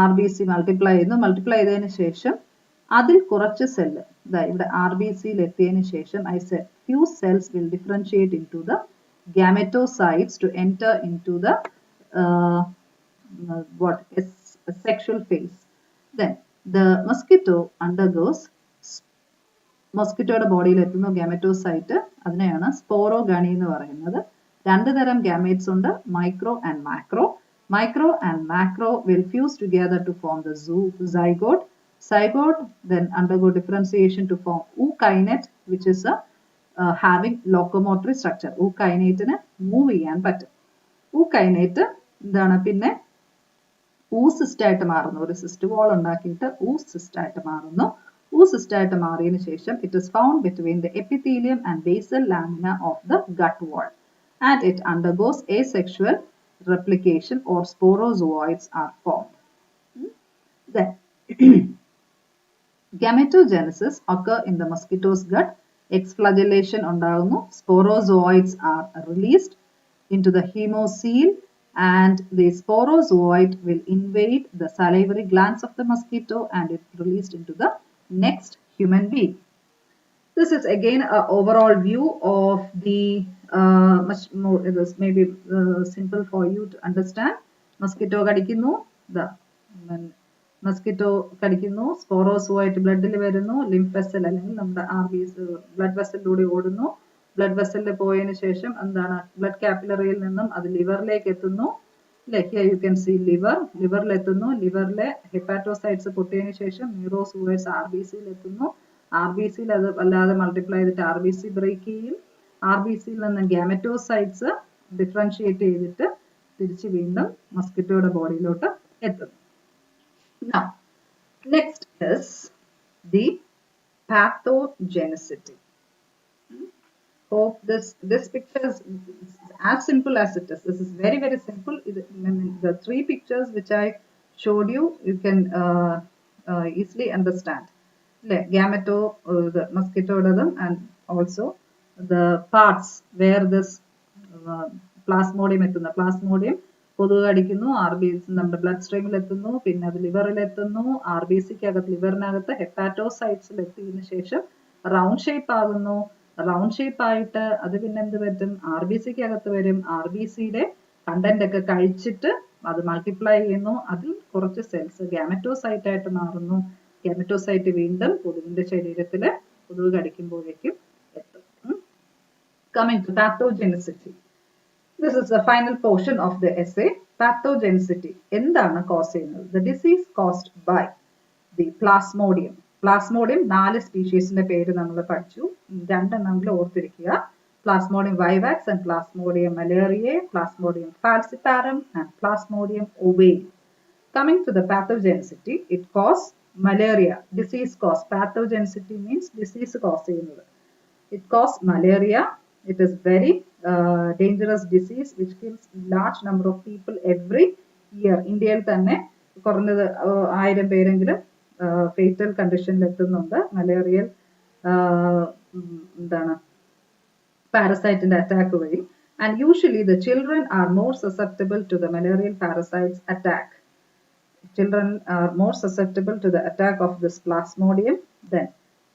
RBC multiply ചെയ്യുന്നു. മൾട്ടിപ്ലൈ ചെയ്തതിന് ശേഷം അതിൽ കുറച്ച് സെല്ല് ഇവിടെ RBCയിൽ എത്തിയതിന് ശേഷം I said few cells will differentiate into the gametocytes to enter into the sexual phase. Then the mosquito undergoes മസ്കിറ്റോയുടെ ബോഡിയിൽ എത്തുന്ന ഗാമറ്റോസൈറ്റ് അതിനെയാണ് സ്പോറോഗണി എന്ന് പറയുന്നത്. രണ്ട് തരം ഗാമേറ്റ്സ് ഉണ്ട്, micro and macro. Micro and macro will fuse together to form the zygote. Zygote then undergo differentiation to form ookinete, which is having locomotory structure. Ookinete move ചെയ്യാൻ പറ്റും. ookinete എന്താണ് പിന്നെ oocyst ആയിട്ട് മാറുന്നു. ഒരു സിസ്റ്റ് വാൾ ഉണ്ടാക്കിയിട്ട് oocyst ആയിട്ട് മാറുന്നു. oocyst ആയിട്ട് മാറിയതിനു ശേഷം it is found between the epithelium and basal lamina of the gut wall, and it undergoes asexual replication or sporozoites are formed. Then gametogenesis occur in the mosquito's gut. Exflagellation ഉണ്ടാകുന്നു. Sporozoites are released into the hemocoel, and the sporozoite will invade the salivary glands of the mosquito and it released into the next human being. This is again an overall view of the much more, it is maybe simple for you to understand. Mosquito കടിക്കുന്നു, mosquito കടിക്കുന്നു, സ്പോറോസുമായിട്ട് ബ്ലഡിൽ വരുന്നു, lymph vessel അല്ലെങ്കിൽ നമ്മുടെ blood വെസലിലൂടെ ഓടുന്നു. Blood വെസലിൽ പോയതിനു ശേഷം എന്താണ് blood കാപ്പിലറിയിൽ നിന്നും അത് ലിവറിലേക്ക് എത്തുന്നു. Here you can see liver, ലിവറിൽ എത്തുന്നു. ലിവറിലെ ഹെപ്പാറ്റോസൈറ്റ്സ് പൊട്ടിയതിനു ശേഷം ന്യൂറോസുവേറ്റ്സ് RBCയിൽ എത്തുന്നു. RBCയിൽ അത് അല്ലാതെ മൾട്ടിപ്ലൈ ചെയ്തിട്ട് RBC ബ്രേക്ക് ചെയ്യും. RBCയിൽ നിന്ന് ഗാമറ്റോസൈറ്റ്സ് ഡിഫറൻഷിയേറ്റ് ചെയ്തിട്ട് തിരിച്ച് വീണ്ടും മസ്കിറ്റോയുടെ ബോഡിയിലോട്ട് എത്തുന്നു. Now, next is the pathogenicity. Hope this picture is as simple as it is. This is very, very simple. The three pictures which I showed you, you can easily understand. Gameto, the mosquito, and also the parts where this plasmodium എത്തുന്നു. plasmodium കൊതുക് കടിക്കുന്നു, RBC നമ്മുടെ blood സ്ട്രീമിൽ എത്തുന്നു, പിന്നെ അത് ലിവറിൽ എത്തുന്നു. RBCക്ക് അകത്ത് ലിവറിനകത്ത് ഹെപ്പാറ്റോസൈറ്റ്സിൽ എത്തിയതിനു ശേഷം റൗണ്ട് ഷേപ്പ് ആകുന്നു. റൗണ്ട് ഷേപ്പ് ആയിട്ട് അത് പിന്നെ എന്ത് പറ്റും, RBCക്ക് അകത്ത് വരും. RBCയുടെ കണ്ടന്റ് ഒക്കെ കഴിച്ചിട്ട് അത് മൾട്ടിപ്ലൈ ചെയ്യുന്നു. അതിൽ കുറച്ച് സെൽസ് ഗാമറ്റോസൈറ്റ് ആയിട്ട് മാറുന്നു. ഗാമറ്റോസൈറ്റ് വീണ്ടും കൊതുകിന്റെ ശരീരത്തിൽ കൊതുക് കടിക്കുമ്പോഴേക്കും എത്തും. Coming to pathogenicity. This is the final portion of the essay. Pathogenicity. എന്താണ് കോസ് ചെയ്യുന്നത്? The disease caused by the plasmodium. Plasmodium 4 സ്പീഷീസിന്റെ പേര് നമ്മൾ പഠിച്ചു. രണ്ടെണ്ണമെങ്കിലും ഓർത്തിരിക്കുക. Plasmodium vivax and Plasmodium malariae, Plasmodium falciparum and Plasmodium ovale. Coming to the pathogenicity, it causes malaria. Disease cause. Pathogenicity means disease cause ചെയ്യുന്നത്. It causes malaria. It is very dangerous disease which kills large number of people every year. ഇന്ത്യയിൽ തന്നെ കുറഞ്ഞത് 1000 പേരെങ്കിലും fatal കണ്ടീഷനിൽ എത്തുന്നുണ്ട് malarial എന്താണ് പാരസൈറ്റിന്റെ attack വഴി. And usually the children are more susceptible to the malarial parasite's attack. Children are more susceptible to the attack of this plasmodium. Then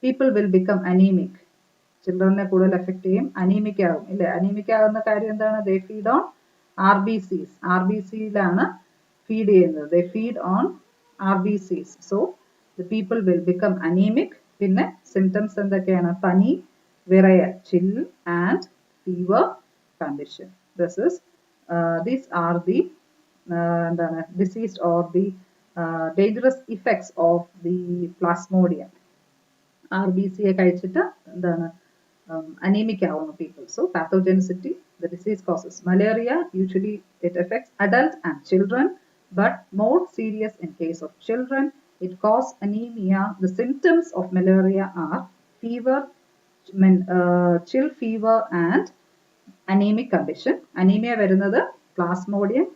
people will become anemic. ചിൽഡ്രനെ കൂടുതൽ effect ചെയ്യും, anaemic ആകും. ഇല്ലേ, anaemic ആകുന്ന കാര്യം എന്താണ്? They feed on RBCs. RBCയിലാണ് feed ചെയ്യുന്നത്. They feed on RBCs. So the people will become anaemic. പിന്നെ സിംറ്റംസ് എന്തൊക്കെയാണ്? പനി, വിറയൽ, chill and fever condition. These are the എന്താണ് disease or the dangerous effects of the plasmodium. RBCയെ കഴിച്ചിട്ട് എന്താണ് anemic ആവുന്നു people. So pathogenicity, the disease causes malaria. Usually it affects adult and children, but more serious in case of children. It causes anemia. The symptoms of malaria are fever, chill fever and anemic condition. Anemia വരുന്നത് plasmodium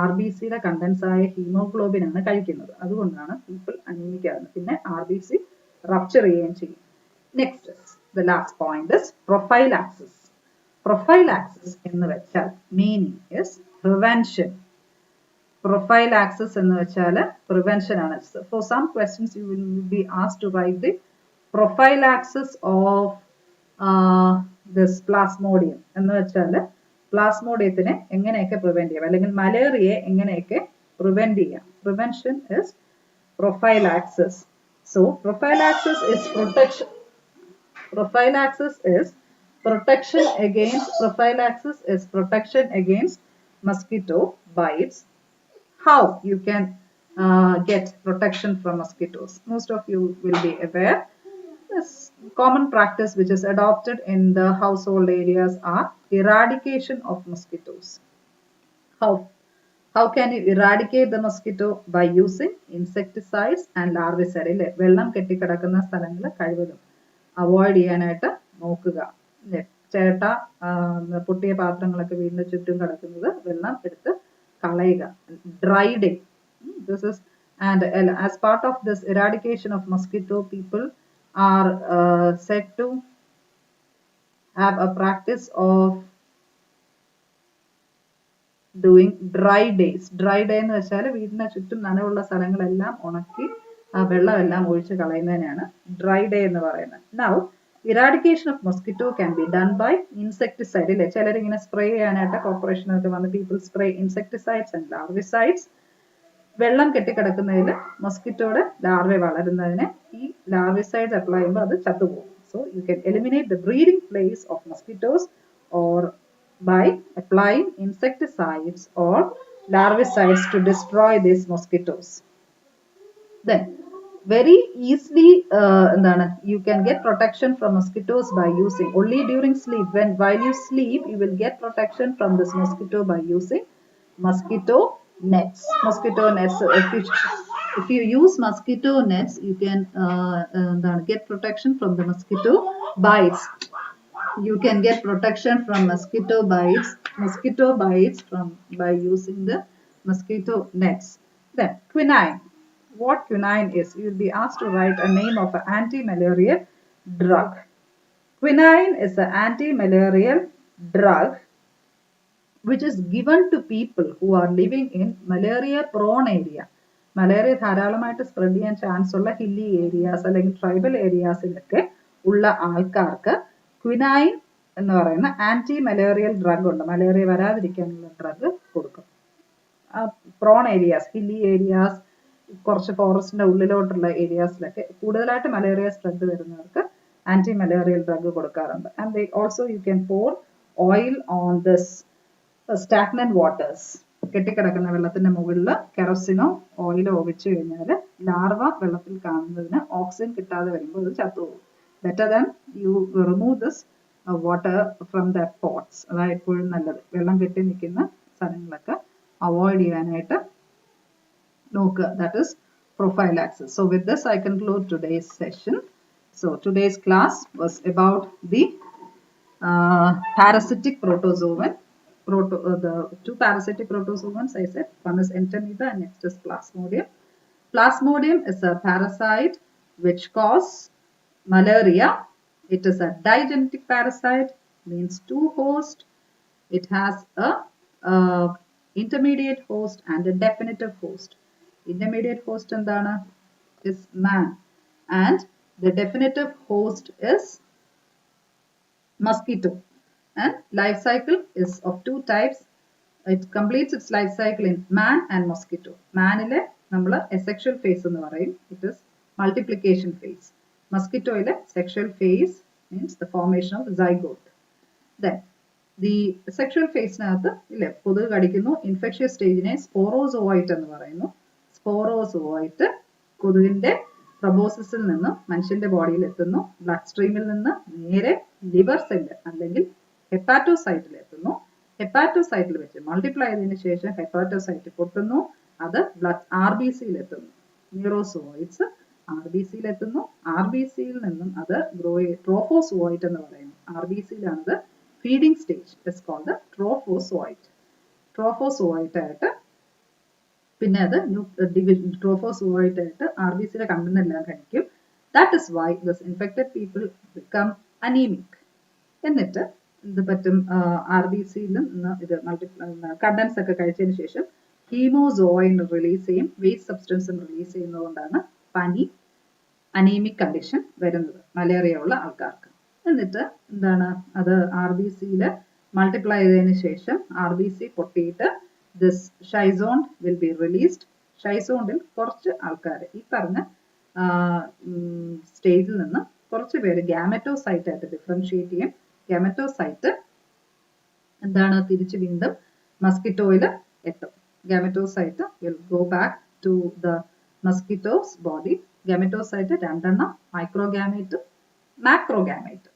RBCയുടെ contents ആയ haemoglobin ആണ് കഴിക്കുന്നത്. അതുകൊണ്ടാണ് people anemic ആകുന്നത്. പിന്നെ RBC rupture ചെയ്യുകയും ചെയ്യും. Next is the last point is prophylaxis. Prophylaxis എന്ന് വെച്ചാൽ meaning is prevention. prophylaxis എന്ന് വെച്ചാൽ prevention ആണ്. For some questions you will be asked to write the prophylaxis of this plasmodium എന്ന് വെച്ചാൽ പ്ലാസ്മോഡിയത്തിനെ എങ്ങനെയൊക്കെ പ്രിവെന്റ് ചെയ്യാം അല്ലെങ്കിൽ മലേറിയയെ എങ്ങനെയൊക്കെ പ്രിവെന്റ് ചെയ്യാം. Prevention is prophylaxis. So prophylaxis is protection. Prophylaxis is protection against mosquito bites. How you can get protection from mosquitoes? Most of you will be aware. This common practice which is adopted in the household areas are eradication of mosquitoes. How can you eradicate the mosquito? By using insecticides and larvicide. വെള്ളം കെട്ടിക്കിടക്കുന്ന സ്ഥലങ്ങൾ കഴിവതും avoid ചെയ്യാനായിട്ട് നോക്കുക. ചേട്ട പൊട്ടിയ പാത്രങ്ങളൊക്കെ വീടിന് ചുറ്റും കിടക്കുന്നത് വെള്ളം എടുത്ത് കളയുക. Dry day. This is, and as part of this eradication of mosquito, people are said to have a practice of doing dry days. Dry day എന്ന് വെച്ചാൽ വീടിന് ചുറ്റും നനവുള്ള സ്ഥലങ്ങളെല്ലാം ഉണക്കി വെള്ളമെല്ലാം ഒഴിച്ച് കളയുന്നതിനാണ് dry day എന്ന് പറയുന്നത്. Now eradication of mosquito can be done by insecticide. ഇല്ലേ, ചിലരിങ്ങനെ സ്പ്രേ ചെയ്യാനായിട്ട് കോർപ്പറേഷനൊക്കെ വന്ന് people spray insecticides and larvicides. വെള്ളം കെട്ടിക്കിടക്കുന്നതിൽ മസ്കിറ്റോയുടെ ലാർവ വളരുന്നതിന് ഈ ലാർവിസൈഡ്സ് അപ്ലൈ ചെയ്യുമ്പോൾ അത് ചത്തുപോകും. So you can eliminate the breeding place of mosquitoes or by applying insecticides or larvicides to destroy these mosquitoes. Then very easily you can get protection from mosquitoes by using only during sleep. While you sleep, you will get protection from this mosquito by using mosquito nets. Mosquito nets. If you use mosquito nets, you can get protection from the mosquito bites. You can get protection from mosquito bites by using the mosquito nets. Then quinine. What quinine is? You will be asked to write a name of an anti-malarial drug. Quinine is an anti-malarial drug which is given to people who are living in malaria prone area. Malaria ധാരാളമായിട്ട് spread ചെയ്യാൻ chance ഉള്ള hilly areas അല്ലെങ്കിൽ tribal ഏരിയാസിലൊക്കെ ഉള്ള ആൾക്കാർക്ക് quinine എന്ന് പറയുന്ന anti malarial drug ഉണ്ട്. മലേറിയ വരാതിരിക്കാനുള്ള ഡ്രഗ് കൊടുക്കും. പ്രോൺ ഏരിയാസ്, ഹില്ലി ഏരിയാസ്, കുറച്ച് ഫോറസ്റ്റിന്റെ ഉള്ളിലോട്ടുള്ള ഏരിയാസിലൊക്കെ കൂടുതലായിട്ട് മലേറിയ സ്പ്രെഡ് വരുന്നവർക്ക് ആന്റി മലേറിയൽ ഡ്രഗ് കൊടുക്കാറുണ്ട്. And also you can pour oil on this stagnant waters. കെട്ടിക്കിടക്കുന്ന വെള്ളത്തിന്റെ മുകളിൽ കെറോസിനോ ഓയിലോ ഒഴിച്ചു കഴിഞ്ഞാൽ ലാർവ വെള്ളത്തിൽ കാണുന്നതിന് ഓക്സിജൻ കിട്ടാതെ വരുമ്പോൾ അത് ചത്തുപോകും. Better than you remove this water from the pots. അതാണ് എപ്പോഴും നല്ലത്. വെള്ളം കെട്ടി നിൽക്കുന്ന സ്ഥലങ്ങളൊക്കെ അവോയ്ഡ് ചെയ്യാനായിട്ട് നോക്കുക. That is prophylaxis. So with this I conclude today's session. So today's class was about the parasitic protozoan. The two parasitic protozoans I said, one is entamoeba and next is plasmodium. Plasmodium is a parasite which causes malaria. It is a digenetic parasite, means two hosts. It has a intermediate host and a definitive host. Intermediate host is man and the definitive host is mosquito. And life cycle is of two types. It completes its life cycle in man and mosquito. Man ile nammal asexual phase ennu parayum. It is multiplication phase. Mosquito ile sexual phase means the formation of zygote. Then the sexual phase nathu ille kodu kadikkunnu, infectious stage ne sporozoite ennu parayunu. സ്പോറോസോയിറ്റ് കൊതുകിന്റെ പ്രൊബോസിസിൽ നിന്ന് മനുഷ്യന്റെ ബോഡിയിൽ എത്തുന്നു. Blood സ്ട്രീമിൽ നിന്ന് നേരെ liver cell അല്ലെങ്കിൽ ഹെപ്പാറ്റോസൈറ്റിൽ എത്തുന്നു. ഹെപ്പാറ്റോസൈറ്റിൽ വെച്ച് മൾട്ടിപ്ലൈ ചെയ്തതിനു ശേഷം ഹെപ്പാറ്റോസൈറ്റ് പൊട്ടുന്നു. അത് ബ്ലഡ് RBCയിൽ എത്തുന്നു. ന്യൂറോസോയിറ്റ്സ് RBCയിൽ എത്തുന്നു. RBCയിൽ നിന്നും അത് ട്രോഫോസോയിറ്റ് എന്ന് പറയുന്നു. RBCയിലാണത് feeding stage. It's called trophozoite. Trophozoite ആയിട്ട് പിന്നെ അത് ട്രോഫോസോയിറ്റ് ആയിട്ട് RBCയുടെ കണ്ടെന്നെല്ലാം കഴിക്കും. That is why this infected people become anaemic. എന്നിട്ട് ഇത് പറ്റും RBCയിൽ നിന്ന് ഇത് കണ്ടൻസ് ഒക്കെ കഴിച്ചതിന് ശേഷം ഹീമോസോയിൻ റിലീസ് ചെയ്യും, വേസ്റ്റ് സബ്സ്റ്റൻസും റിലീസ് ചെയ്യുന്നതുകൊണ്ടാണ് പനി, അനീമിക് കണ്ടീഷൻ വരുന്നത് മലേറിയ ഉള്ള ആൾക്കാർക്ക്. എന്നിട്ട് എന്താണ് അത് RBCയിൽ മൾട്ടിപ്ലൈ ചെയ്തതിന് ശേഷം RBC പൊട്ടിയിട്ട് ദിസ് ഷൈസോൺ വിൽ ബി റിലീസ്ഡ്. ഷൈസോണിൽ കുറച്ച് ആൾക്കാർ ഈ പറഞ്ഞ സ്റ്റേജിൽ നിന്ന് കുറച്ച് പേര് ഗാമറ്റോസൈറ്റ് ആയിട്ട് ഡിഫറൻഷിയേറ്റ് ചെയ്യും. ഗാമറ്റോസൈറ്റ് എന്താണ് തിരിച്ച് വീണ്ടും മസ്കിറ്റോയിൽ എത്തും. Gametocyte will go back to the mosquito's body. Gametocyte രണ്ടെണ്ണം, മൈക്രോഗാമേറ്റും മാക്രോഗാമേറ്റും.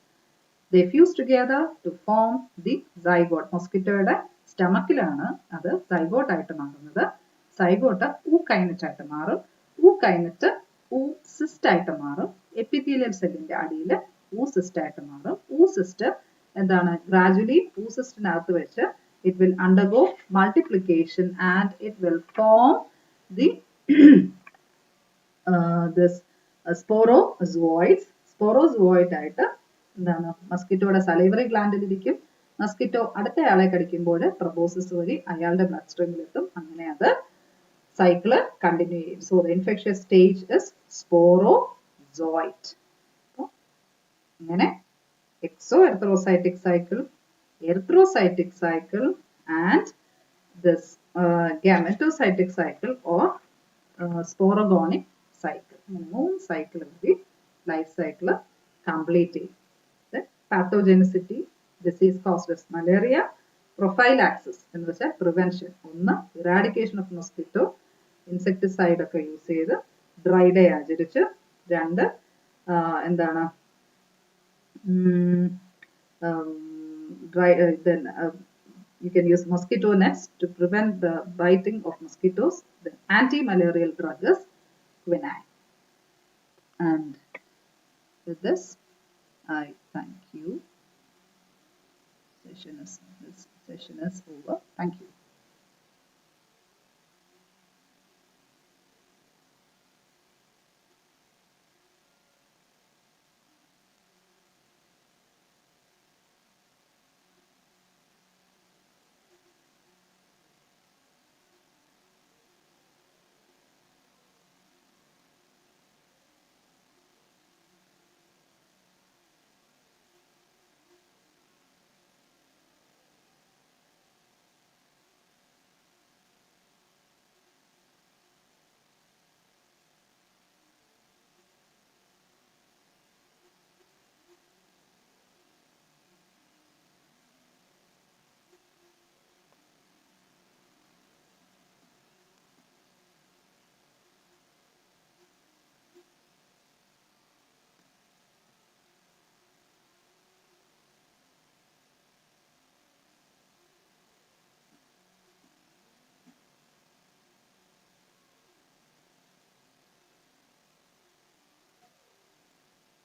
They fuse together to form the zygote. മസ്കിറ്റോയുടെ സ്റ്റമക്കിലാണ് അത് സൈഗോട്ട് ആയിട്ട് മാറുന്നത്. സൈഗോട്ട് ഊക്കൈനറ്റ് ആയിട്ട് മാറും. ഊക്കൈനറ്റ് സിസ്റ്റ് ആയിട്ട് മാറും. എപ്പിത്തീലിയൽ സെല്ലിന്റെ അടിയിൽ സിസ്റ്റ് ആയിട്ട് മാറും. സിസ്റ്റ് എന്താണ് ഗ്രാജുവലി സിസ്റ്റിനകത്ത് വെച്ച് it will undergo multiplication and it will form the this sporozoids. Sporozoid ആയിട്ട് എന്താണ് മസ്കിറ്റോയുടെ സലൈവറി ഗ്ലാൻഡിലിരിക്കും. മസ്കിറ്റോ അടുത്തയാളെ കടിക്കുമ്പോൾ പ്രൊബോസിസ് വഴി അയാളുടെ ബ്ലഡ് സ്ട്രീമിലെത്തും. അങ്ങനെ അത് സൈക്കിള് കണ്ടിന്യൂ ചെയ്യും. So the infectious stage is sporozoite. അങ്ങനെ exo erythrocytic cycle, erythrocytic cycle and this gametocytic cycle or sporogonic cycle. മൂന്ന് സൈക്കിൾ വഴി ലൈഫ് സൈക്കിൾ കംപ്ലീറ്റ് ചെയ്യും. പാത്തോജെനിസിറ്റി, ഡിസീസ് കോസ്ഡ് മലേറിയ. പ്രൊഫൈലാക്സിസ് എന്ന് വെച്ചാൽ പ്രിവെൻഷൻ. ഒന്ന് ഇറാഡിക്കേഷൻ ഓഫ് മസ്കിറ്റോ, ഇൻസെക്ടിസൈഡ് ഒക്കെ use ചെയ്ത് dry day ആചരിച്ച്. രണ്ട് എന്താണ് then you can use mosquito nets to prevent the biting of mosquitoes. The anti-malarial drug is quinine. And with this, I thank you. This session is over. Thank you.